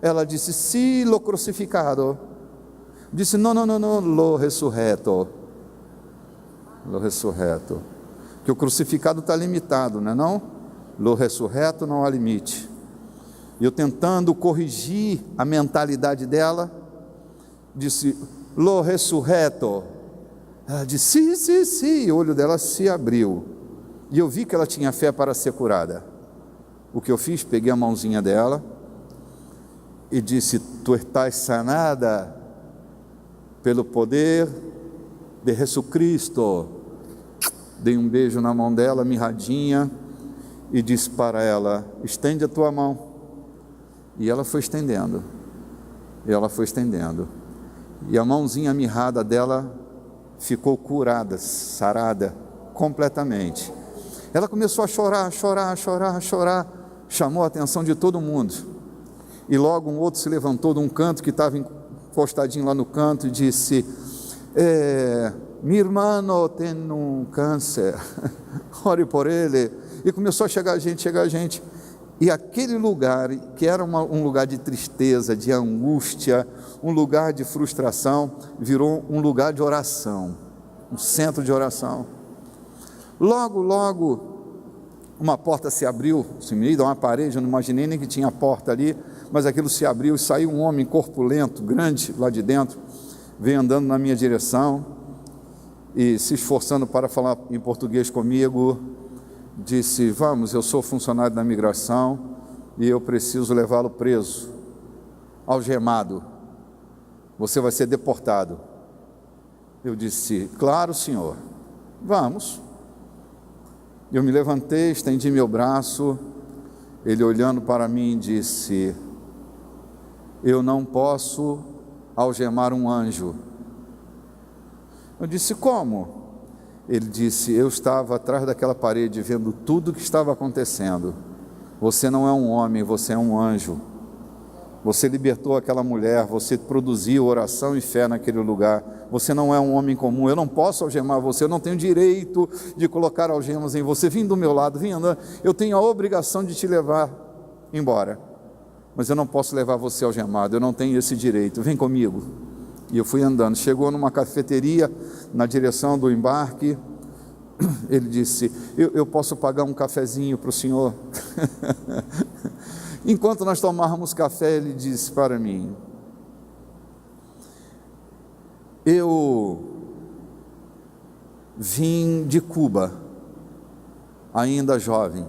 Ela disse, sí, lo crucificado. Disse, não, lo ressurreto. Lo ressurreto. Que o crucificado está limitado, não é não? Lo ressurreto não há limite. E eu tentando corrigir a mentalidade dela, disse, lo ressurreto. Ela disse, sim, o olho dela se abriu. E eu vi que ela tinha fé para ser curada. O que eu fiz? Peguei a mãozinha dela e disse, tu estás sanada pelo poder de Jesus Cristo. Dei um beijo na mão dela, mirradinha, e disse para ela, estende a tua mão. E ela foi estendendo, e a mãozinha mirrada dela ficou curada, sarada, completamente. Ela começou a chorar, chamou a atenção de todo mundo, e logo um outro se levantou de um canto, que estava encostadinho lá no canto, e disse, meu irmão tem um câncer, ore por ele. E começou a chegar gente, e aquele lugar, que era um lugar de tristeza, de angústia, um lugar de frustração, virou um lugar de oração, um centro de oração. Logo, uma porta se abriu, se me dá uma parede, eu não imaginei nem que tinha porta ali, mas aquilo se abriu, e saiu um homem corpulento, grande, lá de dentro, veio andando na minha direção, e se esforçando para falar em português comigo, disse, vamos, eu sou funcionário da migração, e eu preciso levá-lo preso, algemado, você vai ser deportado. Eu disse, claro senhor, vamos. Eu me levantei, estendi meu braço, ele olhando para mim disse, eu não posso algemar um anjo. Eu disse, como? Ele disse, eu estava atrás daquela parede vendo tudo o que estava acontecendo. Você não é um homem, você é um anjo. Você libertou aquela mulher, você produziu oração e fé naquele lugar. Você não é um homem comum, eu não posso algemar você, eu não tenho direito de colocar algemas em você. Vim do meu lado, vim andando, eu tenho a obrigação de te levar embora, mas eu não posso levar você algemado, eu não tenho esse direito, vem comigo. E eu fui andando, chegou numa cafeteria na direção do embarque, ele disse, eu posso pagar um cafezinho para o senhor? Enquanto nós tomávamos café, ele disse para mim, eu vim de Cuba, ainda jovem.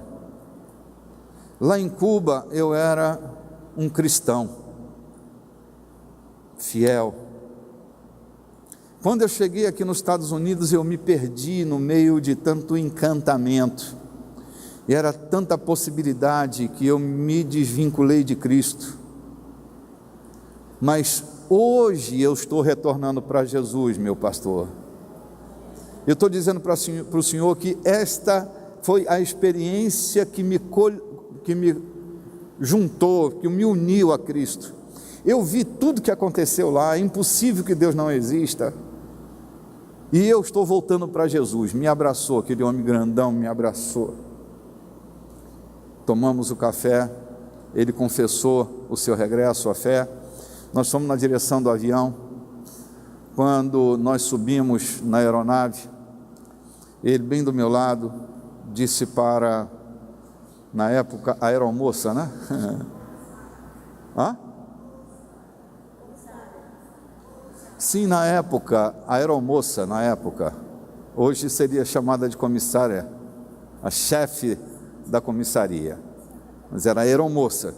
Lá em Cuba eu era um cristão, fiel. Quando eu cheguei aqui nos Estados Unidos, eu me perdi no meio de tanto encantamento, e era tanta possibilidade que eu me desvinculei de Cristo. Mas hoje eu estou retornando para Jesus, meu pastor. Eu estou dizendo para o Senhor que esta foi a experiência que me juntou, que me uniu a Cristo. Eu vi tudo que aconteceu lá, é impossível que Deus não exista. E eu estou voltando para Jesus. Me abraçou, aquele homem grandão me abraçou. Tomamos o café, ele confessou o seu regresso à fé. Nós fomos na direção do avião. Quando nós subimos na aeronave, ele bem do meu lado disse para, na época, a aeromoça, né? Hã? Sim, na época, a aeromoça, hoje seria chamada de comissária, a chefe da comissaria, mas era a aeromoça.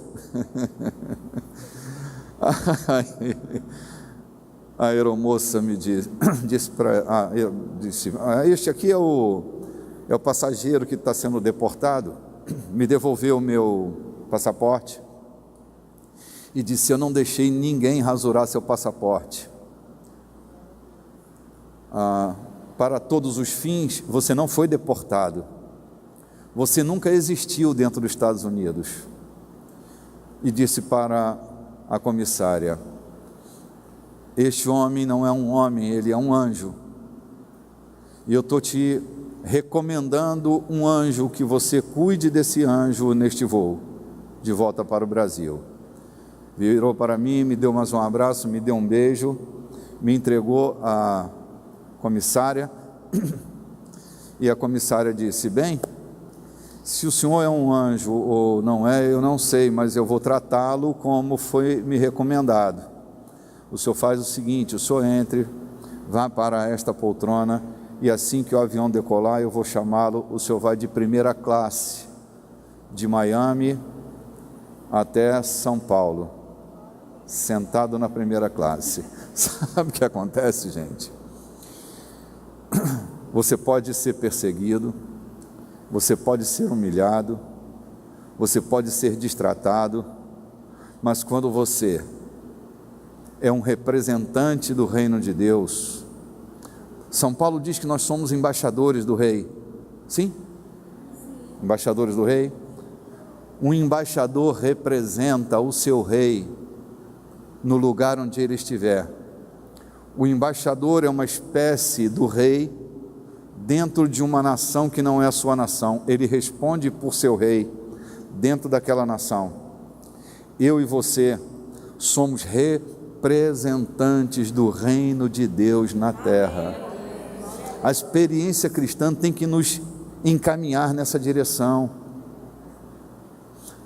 A aeromoça me disse para, este aqui é o passageiro que está sendo deportado, me devolveu o meu passaporte e disse: eu não deixei ninguém rasurar seu passaporte. Para todos os fins, você não foi deportado, você nunca existiu dentro dos Estados Unidos. E disse para a comissária: este homem não é um homem, ele é um anjo, e eu estou te recomendando um anjo, que você cuide desse anjo neste voo, de volta para o Brasil. Virou para mim, me deu mais um abraço, me deu um beijo, me entregou a comissária, e a comissária disse: bem, se o senhor é um anjo ou não é, eu não sei, mas eu vou tratá-lo como foi me recomendado. O senhor faz o seguinte: o senhor entre, vá para esta poltrona, e assim que o avião decolar, eu vou chamá-lo. O senhor vai de primeira classe, de Miami até São Paulo, sentado na primeira classe. Sabe o que acontece, gente? Você pode ser perseguido, você pode ser humilhado, você pode ser destratado, mas quando você é um representante do reino de Deus, São Paulo diz que nós somos embaixadores do rei. Sim? Embaixadores do rei. Um embaixador representa o seu rei no lugar onde ele estiver. O embaixador é uma espécie do rei dentro de uma nação que não é a sua nação. Ele responde por seu rei dentro daquela nação. Eu e você somos representantes do reino de Deus na terra. A experiência cristã tem que nos encaminhar nessa direção.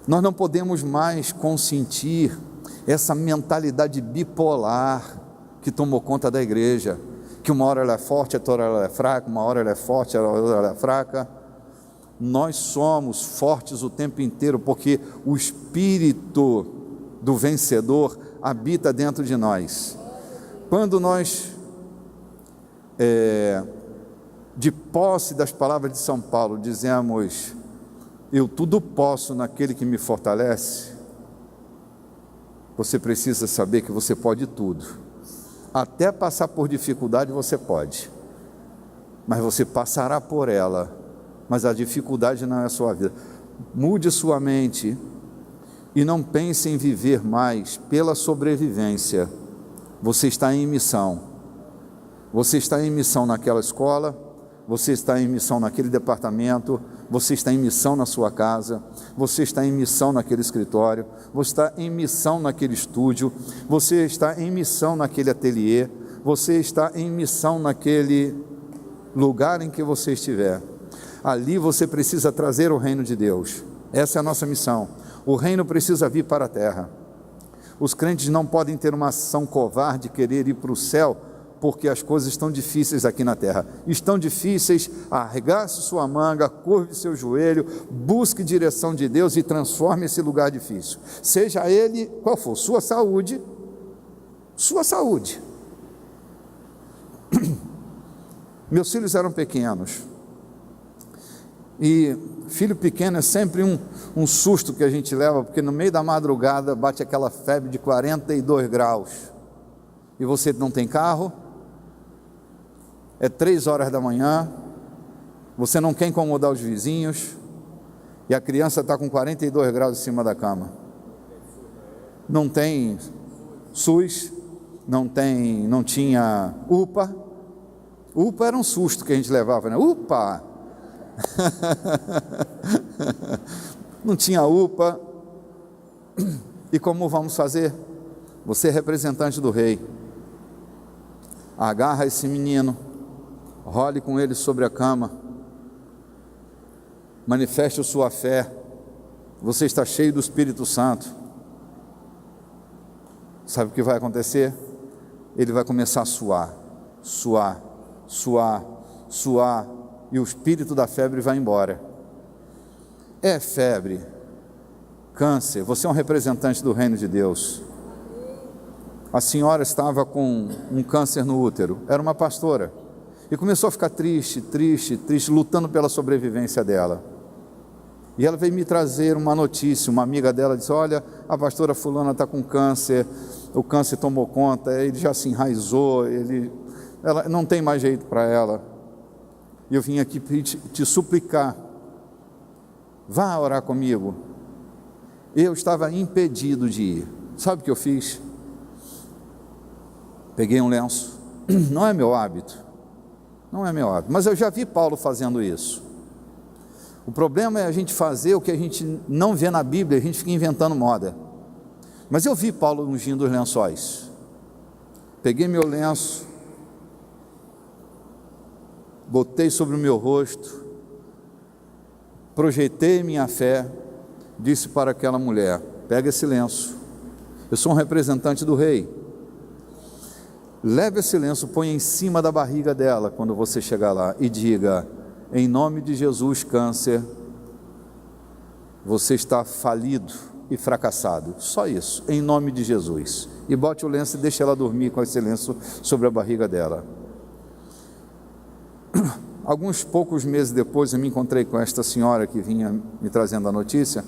Nós não podemos mais consentir essa mentalidade bipolar que tomou conta da igreja, que uma hora ela é forte, outra hora ela é fraca, uma hora ela é forte, outra hora ela é fraca. Nós somos fortes o tempo inteiro, porque o espírito do vencedor habita dentro de nós. Quando nós, de posse das palavras de São Paulo, dizemos: eu tudo posso naquele que me fortalece, você precisa saber que você pode tudo. Até passar por dificuldade você pode, mas você passará por ela, mas a dificuldade não é a sua vida. Mude sua mente e não pense em viver mais pela sobrevivência. Você está em missão. Você está em missão naquela escola, você está em missão naquele departamento, você está em missão na sua casa, você está em missão naquele escritório, você está em missão naquele estúdio, você está em missão naquele ateliê, você está em missão naquele lugar em que você estiver. Ali você precisa trazer o reino de Deus. Essa é a nossa missão. O reino precisa vir para a terra. Os crentes não podem ter uma ação covarde, querer ir para o céu, porque as coisas estão difíceis aqui na terra. Estão difíceis, arregace sua manga, curve seu joelho, busque direção de Deus e transforme esse lugar difícil. Seja ele qual for, sua saúde. Meus filhos eram pequenos. E filho pequeno é sempre um susto que a gente leva, porque no meio da madrugada bate aquela febre de 42 graus. E você não tem carro, é 3 horas da manhã, você não quer incomodar os vizinhos, e a criança está com 42 graus em cima da cama. Não tem SUS, não tinha UPA, UPA era um susto que a gente levava, né? UPA! Não tinha UPA. E como vamos fazer? Você é representante do rei. Agarra esse menino, role com ele sobre a cama, manifeste a sua fé. Você está cheio do Espírito Santo. Sabe o que vai acontecer? Ele vai começar a suar, suar, suar, suar, e o espírito da febre vai embora. É febre, câncer, você é um representante do reino de Deus. A senhora estava com um câncer no útero, era uma pastora, e começou a ficar triste, triste, triste, lutando pela sobrevivência dela. E ela veio me trazer uma notícia. Uma amiga dela disse: olha, a pastora fulana está com câncer, o câncer tomou conta, ele já se enraizou, ela não tem mais jeito para ela. E eu vim aqui te suplicar, vá orar comigo. Eu estava impedido de ir. Sabe o que eu fiz? Peguei um lenço. Não é meu hábito, mas eu já vi Paulo fazendo isso. O problema é a gente fazer o que a gente não vê na Bíblia, a gente fica inventando moda. Mas eu vi Paulo ungindo os lençóis. Peguei meu lenço, botei sobre o meu rosto, projetei minha fé, disse para aquela mulher: pega esse lenço, eu sou um representante do rei, leve esse lenço, põe em cima da barriga dela quando você chegar lá e diga: em nome de Jesus, câncer, você está falido e fracassado. Só isso, em nome de Jesus. E bote o lenço e deixe ela dormir com esse lenço sobre a barriga dela. Alguns poucos meses depois eu me encontrei com esta senhora que vinha me trazendo a notícia,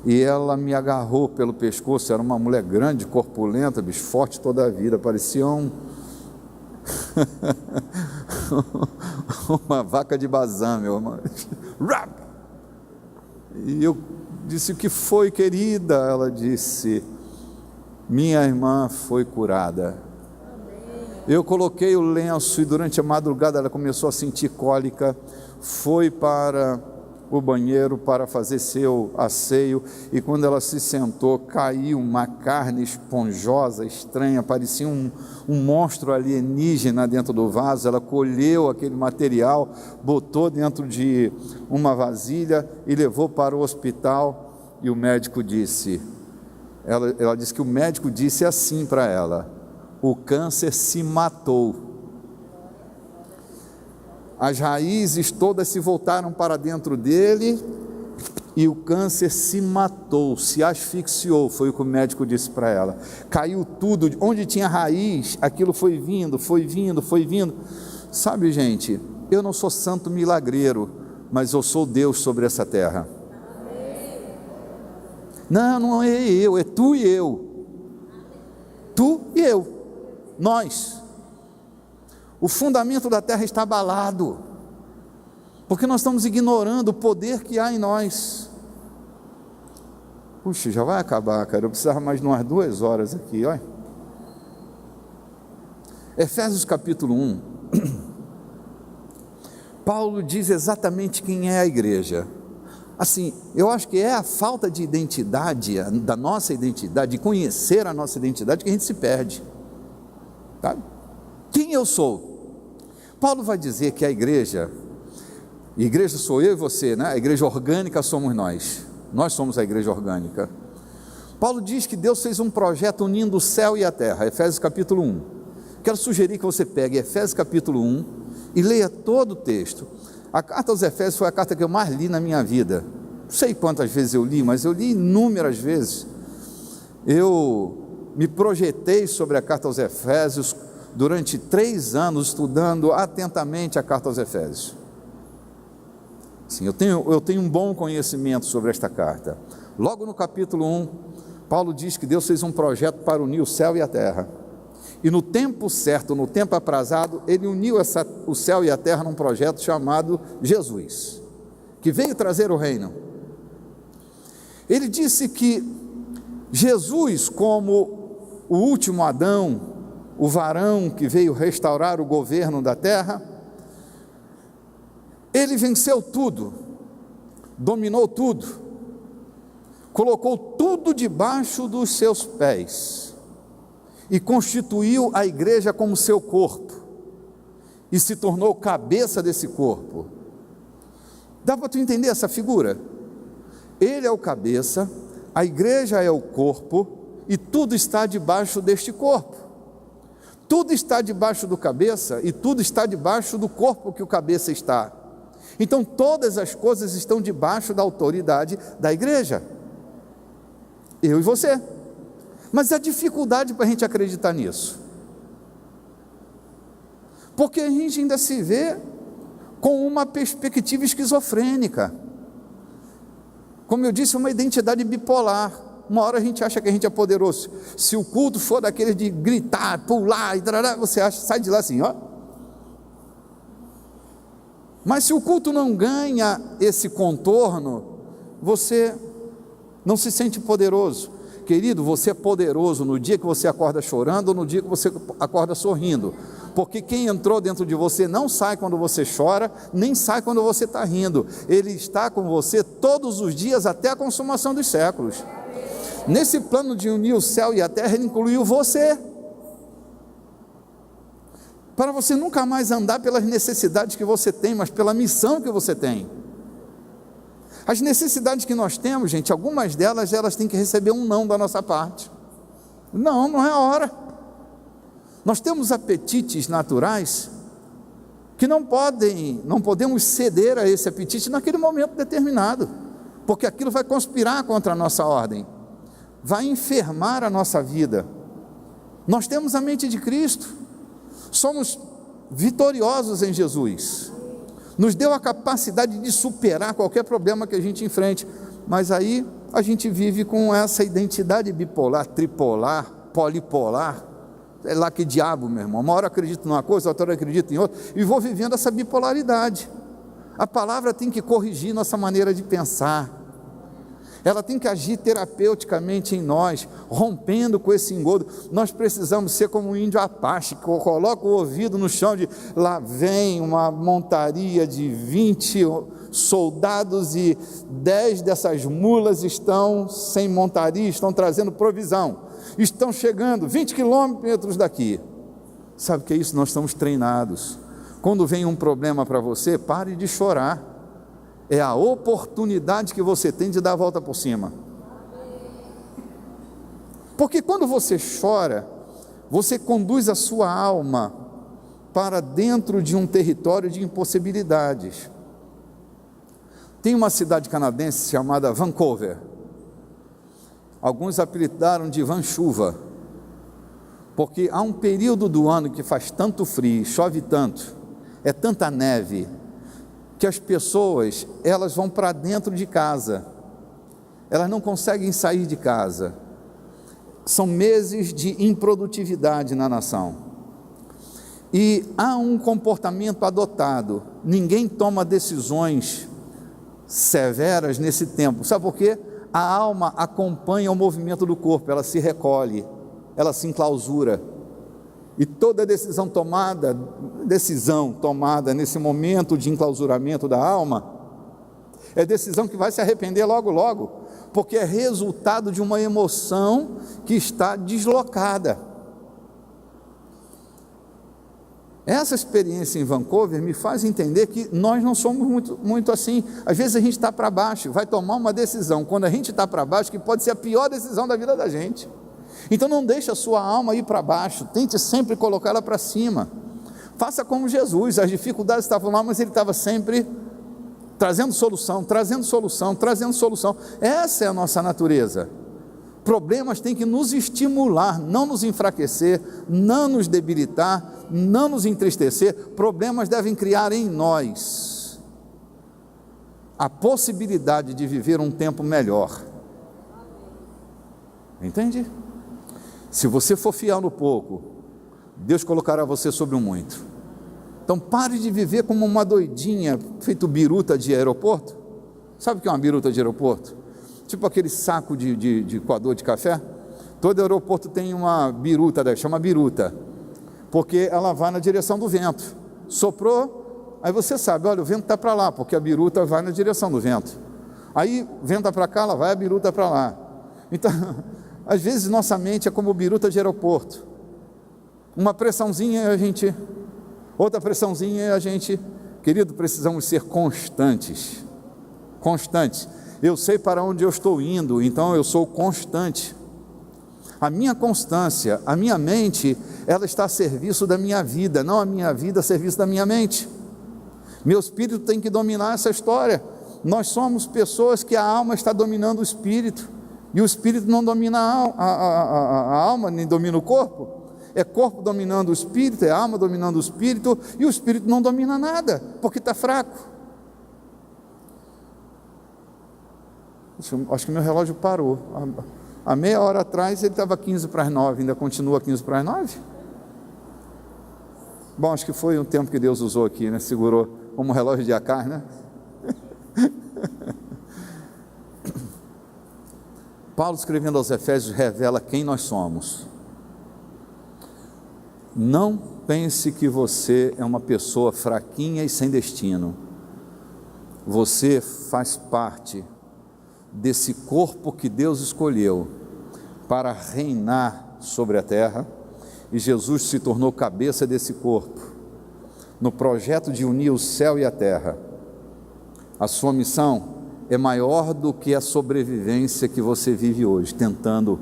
e ela me agarrou pelo pescoço. Era uma mulher grande, corpulenta, bicho, forte toda a vida, parecia uma vaca de Bazã, meu irmão. E eu disse: o que foi, querida? Ela disse: minha irmã foi curada. Eu coloquei o lenço e durante a madrugada ela começou a sentir cólica, foi para o banheiro para fazer seu asseio, e quando ela se sentou, caiu uma carne esponjosa, estranha, parecia um monstro alienígena dentro do vaso. Ela colheu aquele material, botou dentro de uma vasilha e levou para o hospital, e o médico disse, ela disse que o médico disse assim para ela: o câncer se matou. As raízes todas se voltaram para dentro dele e o câncer se matou, se asfixiou, foi o que o médico disse para ela. Caiu tudo, onde tinha raiz, aquilo foi vindo, foi vindo, foi vindo. Sabe, gente, eu não sou santo milagreiro, mas eu sou Deus sobre essa terra. Não, não é eu, é tu e eu. Tu e eu, nós. O fundamento da terra está abalado, porque nós estamos ignorando o poder que há em nós. Puxa, já vai acabar, cara, eu precisava mais de umas 2 horas aqui, olha. Efésios capítulo 1, Paulo diz exatamente quem é a igreja. Assim, eu acho que é a falta de identidade, da nossa identidade, de conhecer a nossa identidade, que a gente se perde, sabe? Quem eu sou? Paulo vai dizer que a igreja sou eu e você, né? A igreja orgânica somos nós somos a igreja orgânica. Paulo diz que Deus fez um projeto unindo o céu e a terra, Efésios capítulo 1, quero sugerir que você pegue Efésios capítulo 1 e leia todo o texto. A carta aos Efésios foi a carta que eu mais li na minha vida, não sei quantas vezes eu li, mas eu li inúmeras vezes. Eu me projetei sobre a carta aos Efésios durante 3 anos, estudando atentamente a carta aos Efésios. Sim, eu tenho um bom conhecimento sobre esta carta. Logo no capítulo 1, Paulo diz que Deus fez um projeto para unir o céu e a terra, e no tempo certo, no tempo aprazado, ele uniu o céu e a terra num projeto chamado Jesus, que veio trazer o reino. Ele disse que Jesus, como o último Adão, o varão que veio restaurar o governo da terra. Ele venceu tudo, dominou tudo, colocou tudo debaixo dos seus pés e constituiu a igreja como seu corpo e se tornou cabeça desse corpo. Dá para tu entender essa figura? Ele é o cabeça, a igreja é o corpo e tudo está debaixo deste corpo. Tudo está debaixo do cabeça e tudo está debaixo do corpo que o cabeça está. Então todas as coisas estão debaixo da autoridade da igreja. Eu e você. Mas a dificuldade para a gente acreditar nisso, porque a gente ainda se vê com uma perspectiva esquizofrênica. Como eu disse, uma identidade bipolar. Uma hora a gente acha que a gente é poderoso. Se o culto for daquele de gritar, pular, você acha, sai de lá assim, ó. Mas se o culto não ganha esse contorno, você não se sente poderoso. Querido, você é poderoso no dia que você acorda chorando ou no dia que você acorda sorrindo. Porque quem entrou dentro de você não sai quando você chora, nem sai quando você está rindo. Ele está com você todos os dias até a consumação dos séculos. Nesse plano de unir o céu e a terra, ele incluiu você. Para você nunca mais andar pelas necessidades que você tem, mas pela missão que você tem. As necessidades que nós temos, gente, algumas delas, elas têm que receber um não da nossa parte. Não é a hora. Nós temos apetites naturais que não podemos ceder a esse apetite naquele momento determinado, porque aquilo vai conspirar contra a nossa ordem, vai enfermar a nossa vida. Nós temos a mente de Cristo, somos vitoriosos em Jesus, nos deu a capacidade de superar qualquer problema que a gente enfrente, mas aí a gente vive com essa identidade bipolar, tripolar, polipolar, sei lá que diabo, meu irmão. Uma hora acredito numa coisa, outra hora acredito em outra, e vou vivendo essa bipolaridade. A palavra tem que corrigir nossa maneira de pensar, ela tem que agir terapeuticamente em nós, rompendo com esse engodo. Nós precisamos ser como um índio Apache, que coloca o ouvido no chão de lá vem uma montaria de 20 soldados e 10 dessas mulas estão sem montaria, estão trazendo provisão, estão chegando 20 quilômetros daqui. Sabe o que é isso? Nós estamos treinados. Quando vem um problema para você, pare de chorar. É a oportunidade que você tem de dar a volta por cima. Porque quando você chora, você conduz a sua alma para dentro de um território de impossibilidades. Tem uma cidade canadense chamada Vancouver. Alguns apelidaram de Vanchuva, porque há um período do ano que faz tanto frio, chove tanto, é tanta neve, que as pessoas, elas vão para dentro de casa, elas não conseguem sair de casa. São meses de improdutividade na nação, e há um comportamento adotado, ninguém toma decisões severas nesse tempo. Sabe por quê? A alma acompanha o movimento do corpo, ela se recolhe, ela se enclausura. E toda decisão tomada nesse momento de enclausuramento da alma, é decisão que vai se arrepender logo, logo, porque é resultado de uma emoção que está deslocada. Essa experiência em Vancouver me faz entender que nós não somos muito assim. Às vezes a gente está para baixo, vai tomar uma decisão, quando a gente está para baixo, que pode ser a pior decisão da vida da gente. Então não deixe a sua alma ir para baixo, tente sempre colocá-la para cima. Faça como Jesus, as dificuldades estavam lá, mas ele estava sempre trazendo solução, trazendo solução, trazendo solução. Essa é a nossa natureza. Problemas têm que nos estimular, não nos enfraquecer, não nos debilitar, não nos entristecer. Problemas devem criar em nós a possibilidade de viver um tempo melhor. Entende? Se você for fiel no pouco, Deus colocará você sobre o muito. Então pare de viver como uma doidinha, feito biruta de aeroporto. Sabe o que é uma biruta de aeroporto? Tipo aquele saco de coador de café. Todo aeroporto tem uma biruta, chama biruta. porque ela vai na direção do vento. Soprou, aí você sabe, olha, o vento está para lá, porque a biruta vai na direção do vento. Aí o vento está para cá, ela vai, a biruta para lá. Então, às vezes nossa mente é como biruta de aeroporto. Uma pressãozinha a gente, outra pressãozinha a gente, querido, precisamos ser constantes. Constantes. Eu sei para onde eu estou indo, então eu sou constante. A minha constância, a minha mente, ela está a serviço da minha vida, não a minha vida a serviço da minha mente. Meu espírito tem que dominar essa história. Nós somos pessoas que a alma está dominando o espírito, e o espírito não domina a alma, nem domina o corpo. É corpo dominando o espírito, é alma dominando o espírito, e o espírito não domina nada, porque está fraco. Acho que meu relógio parou. Há meia hora atrás ele estava 15 para as 9, ainda continua 15 para as 9? Bom, acho que foi um tempo que Deus usou aqui, né? Segurou como um relógio de Acar, né? Paulo, escrevendo aos Efésios, revela quem nós somos. Não pense que você é uma pessoa fraquinha e sem destino. Você faz parte desse corpo que Deus escolheu para reinar sobre a terra, e Jesus se tornou cabeça desse corpo, no projeto de unir o céu e a terra. A sua missão é maior do que a sobrevivência que você vive hoje, tentando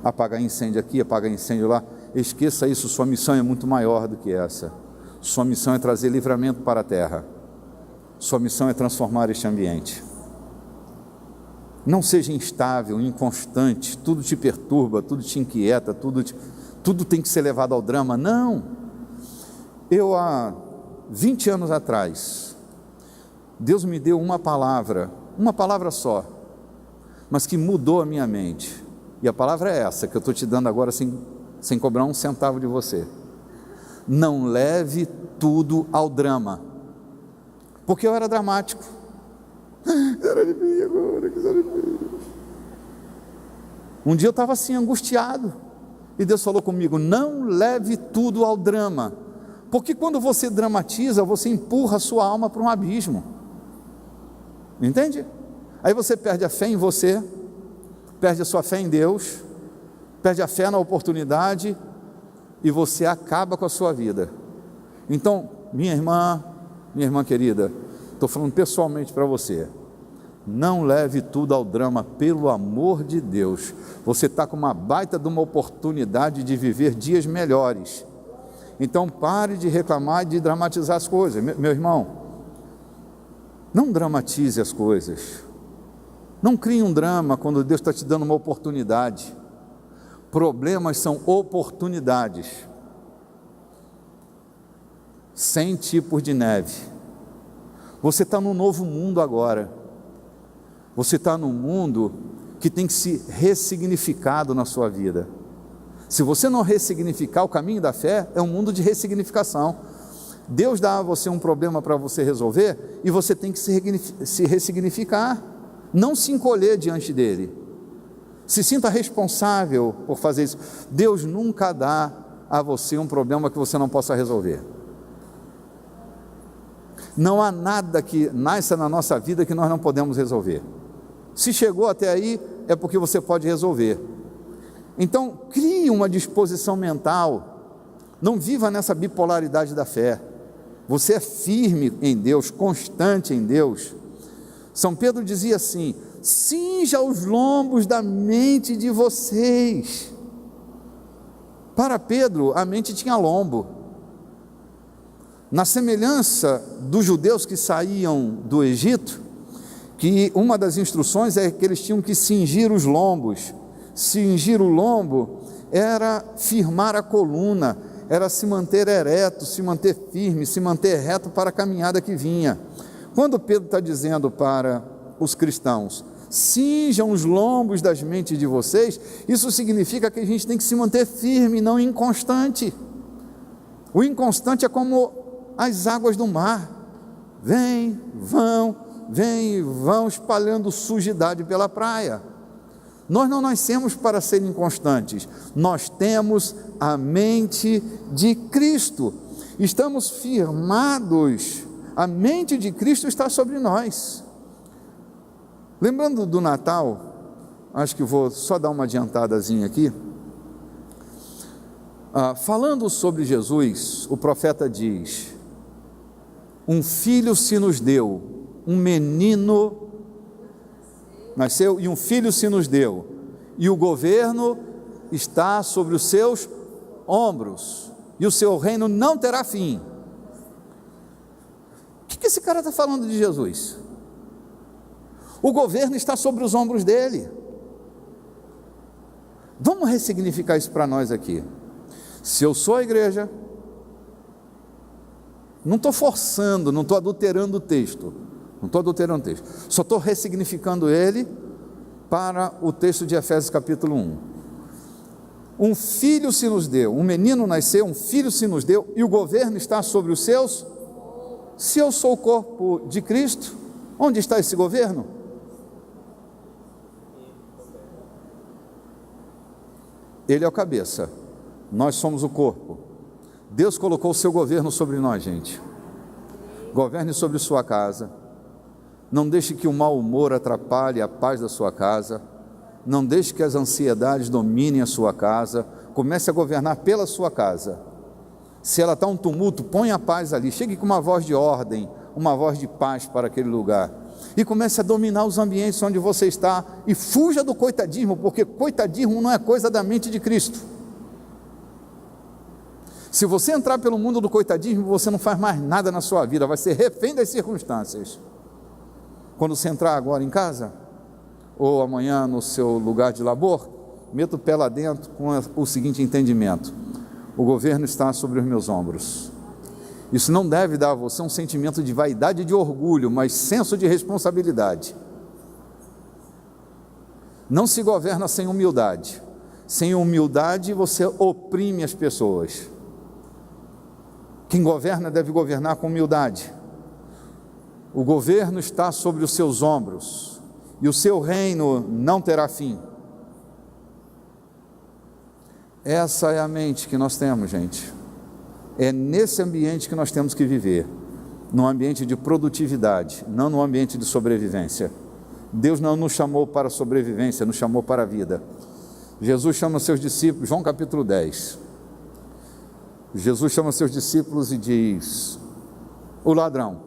apagar incêndio aqui, apagar incêndio lá. Esqueça isso, sua missão é muito maior do que essa. Sua missão é trazer livramento para a terra. Sua missão é transformar este ambiente. Não seja instável, inconstante, tudo te perturba, tudo te inquieta, tudo tem que ser levado ao drama. Não! Eu, há 20 anos atrás, Deus me deu uma palavra só, mas que mudou a minha mente. E a palavra é essa, que eu estou te dando agora sem cobrar um centavo de você. Não leve tudo ao drama, porque eu era dramático. Era de mim agora, que era de mim. Um dia eu estava assim, angustiado, e Deus falou comigo: não leve tudo ao drama, porque quando você dramatiza, você empurra a sua alma para um abismo, entende? Aí você perde a fé em você, perde a sua fé em Deus, perde a fé na oportunidade, e você acaba com a sua vida. Então, minha irmã querida, estou falando pessoalmente para você, não leve tudo ao drama, pelo amor de Deus. Você está com uma baita de uma oportunidade de viver dias melhores. Então pare de reclamar e de dramatizar as coisas. Meu irmão, não dramatize as coisas. Não crie um drama quando Deus está te dando uma oportunidade. Problemas são oportunidades. 100 tipos de neve. Você está num novo mundo agora. Você está num mundo que tem que ser ressignificado na sua vida. Se você não ressignificar, o caminho da fé é um mundo de ressignificação. Deus dá a você um problema para você resolver, e você tem que se ressignificar, não se encolher diante dele. Se sinta responsável por fazer isso. Deus nunca dá a você um problema que você não possa resolver. Não há nada que nasça na nossa vida que nós não podemos resolver. Se chegou até aí, é porque você pode resolver. Então, crie uma disposição mental. Não viva nessa bipolaridade da fé. Você é firme em Deus, constante em Deus. São Pedro dizia assim: cinja os lombos da mente de vocês. Para Pedro, a mente tinha lombo. Na semelhança dos judeus que saíam do Egito, que uma das instruções é que eles tinham que cingir os lombos. Cingir o lombo era firmar a coluna, era se manter ereto, se manter firme, se manter reto para a caminhada que vinha. Quando Pedro está dizendo para os cristãos: cinjam os lombos das mentes de vocês, isso significa que a gente tem que se manter firme, não inconstante. O inconstante é como as águas do mar, vêm e vão espalhando sujidade pela praia. Nós não nascemos para ser inconstantes, nós temos a mente de Cristo, estamos firmados, a mente de Cristo está sobre nós. Lembrando do Natal, acho que vou só dar uma adiantadazinha aqui, falando sobre Jesus, o profeta diz: um filho se nos deu, um menino nasceu e um filho se nos deu, e o governo está sobre os seus ombros, e o seu reino não terá fim. O que esse cara está falando de Jesus? O governo está sobre os ombros dele. Vamos ressignificar isso para nós aqui. Se eu sou a igreja, não estou forçando, não estou adulterando o texto, só estou ressignificando ele para o texto de Efésios capítulo 1. Um filho se nos deu, um menino nasceu, um filho se nos deu, e o governo está sobre os seus. Se eu sou o corpo de Cristo, onde está esse governo? Ele é o cabeça, nós somos o corpo. Deus colocou o seu governo sobre nós, gente. Governe sobre sua casa. Não deixe que o mau humor atrapalhe a paz da sua casa. Não deixe que as ansiedades dominem a sua casa. Comece a governar pela sua casa. Se ela está um tumulto, põe a paz ali. Chegue com uma voz de ordem, uma voz de paz para aquele lugar. E comece a dominar os ambientes onde você está. E fuja do coitadismo, porque coitadismo não é coisa da mente de Cristo. Se você entrar pelo mundo do coitadismo, você não faz mais nada na sua vida, vai ser refém das circunstâncias. Quando você entrar agora em casa, ou amanhã no seu lugar de labor, meta o pé lá dentro com o seguinte entendimento: o governo está sobre os meus ombros. Isso não deve dar a você um sentimento de vaidade e de orgulho, mas senso de responsabilidade. Não se governa sem humildade. Sem humildade você oprime as pessoas. Quem governa deve governar com humildade. O governo está sobre os seus ombros, e o seu reino não terá fim. Essa é a mente que nós temos, gente. É nesse ambiente que nós temos que viver, num ambiente de produtividade, não num ambiente de sobrevivência. Deus não nos chamou para a sobrevivência, nos chamou para a vida. Jesus chama seus discípulos, João capítulo 10. Jesus chama seus discípulos e diz: o ladrão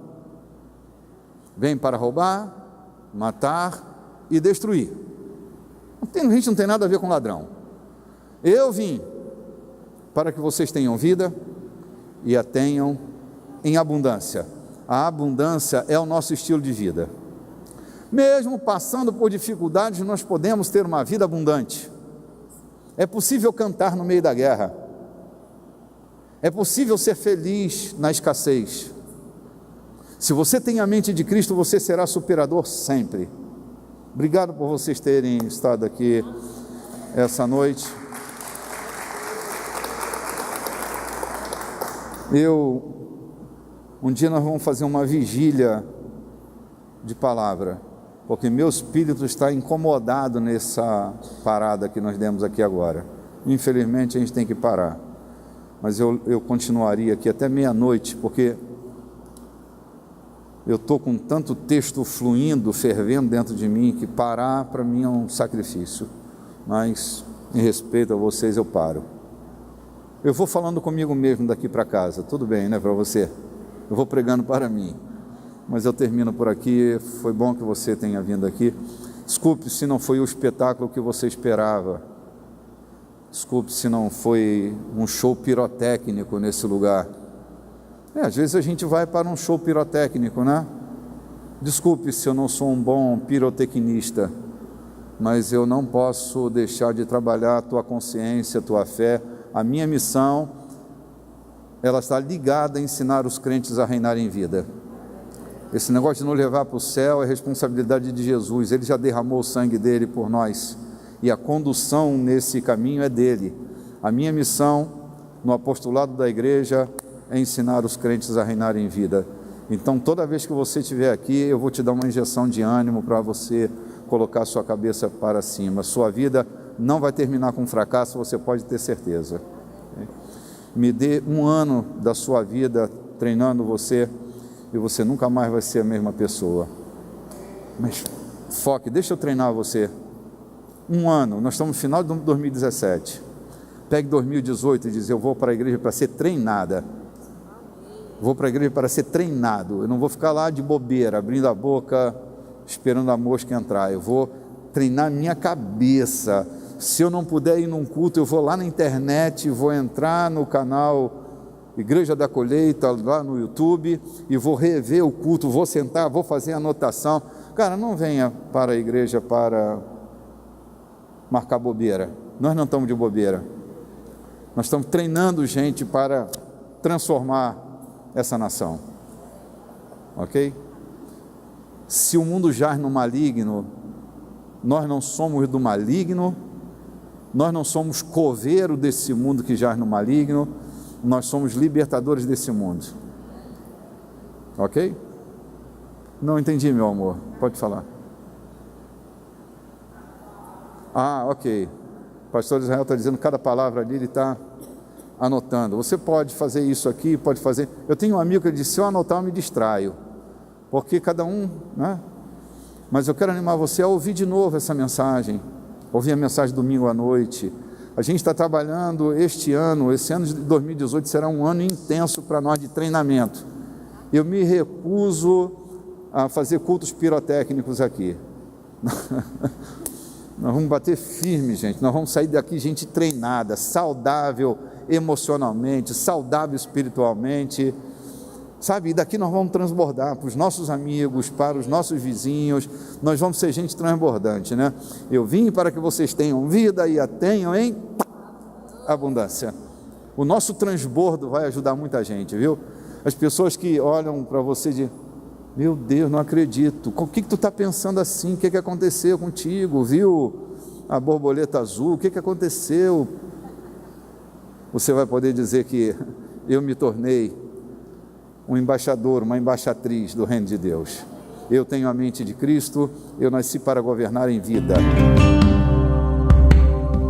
vem para roubar, matar e destruir. A gente não tem nada a ver com ladrão. Eu vim para que vocês tenham vida e a tenham em abundância. A abundância é o nosso estilo de vida. Mesmo passando por dificuldades, nós podemos ter uma vida abundante. É possível cantar no meio da guerra. É possível ser feliz na escassez. Se você tem a mente de Cristo, você será superador sempre. Obrigado por vocês terem estado aqui essa noite. Um dia nós vamos fazer uma vigília de palavra, porque meu espírito está incomodado nessa parada que nós demos aqui agora. Infelizmente a gente tem que parar, mas eu continuaria aqui até meia-noite, porque eu estou com tanto texto fluindo, fervendo dentro de mim, que parar para mim é um sacrifício, mas em respeito a vocês eu paro. Eu vou falando comigo mesmo daqui para casa, tudo bem, né, para você? Eu vou pregando para mim, mas eu termino por aqui. Foi bom que você tenha vindo aqui. Desculpe se não foi o espetáculo que você esperava. Desculpe se não foi um show pirotécnico nesse lugar. Às vezes a gente vai para um show pirotécnico, né? Desculpe se eu não sou um bom pirotecnista, mas eu não posso deixar de trabalhar a tua consciência, a tua fé. A minha missão, ela está ligada a ensinar os crentes a reinar em vida. Esse negócio de nos levar para o céu é responsabilidade de Jesus. Ele já derramou o sangue dele por nós, e a condução nesse caminho é dele. A minha missão no apostolado da igreja é ensinar os crentes a reinar em vida. Então toda vez que você estiver aqui, eu vou te dar uma injeção de ânimo para você colocar sua cabeça para cima. Sua vida não vai terminar com fracasso, você pode ter certeza. Me dê 1 ano da sua vida treinando você e você nunca mais vai ser a mesma pessoa. Mas foque, deixa eu treinar você. 1 ano, nós estamos no final de 2017. Pegue 2018 e diz: eu vou para a igreja para ser treinada. Vou para a igreja para ser treinado. Eu não vou ficar lá de bobeira, abrindo a boca, esperando a mosca entrar. Eu vou treinar minha cabeça. Se eu não puder ir num culto, eu vou lá na internet, vou entrar no canal Igreja da Colheita, lá no YouTube, e vou rever o culto, vou sentar, vou fazer anotação. Cara, não venha para a igreja para marcar bobeira. Nós não estamos de bobeira. Nós estamos treinando gente para transformar essa nação. Ok? Se o mundo jaz no maligno, nós não somos do maligno, nós não somos coveiro desse mundo que jaz no maligno, nós somos libertadores desse mundo. Ok? Não entendi, meu amor. Pode falar. Ok. O pastor Israel está dizendo cada palavra ali, ele está anotando. Você pode fazer isso aqui, pode fazer. Eu tenho um amigo que disse: se eu anotar, eu me distraio. Porque cada um, né? Mas eu quero animar você a ouvir de novo essa mensagem. Ouvir a mensagem domingo à noite. A gente está trabalhando esse ano de 2018 será um ano intenso para nós de treinamento. Eu me recuso a fazer cultos pirotécnicos aqui. Nós vamos bater firme, gente. Nós vamos sair daqui gente treinada, saudável emocionalmente, saudável espiritualmente. Sabe, e daqui nós vamos transbordar para os nossos amigos, para os nossos vizinhos. Nós vamos ser gente transbordante, né? Eu vim para que vocês tenham vida e a tenham em abundância. O nosso transbordo vai ajudar muita gente, viu? As pessoas que olham para você de: meu Deus, não acredito. O que tu está pensando assim? O que aconteceu contigo? Viu a borboleta azul? O que aconteceu? Você vai poder dizer que eu me tornei um embaixador, uma embaixatriz do reino de Deus. Eu tenho a mente de Cristo, eu nasci para governar em vida.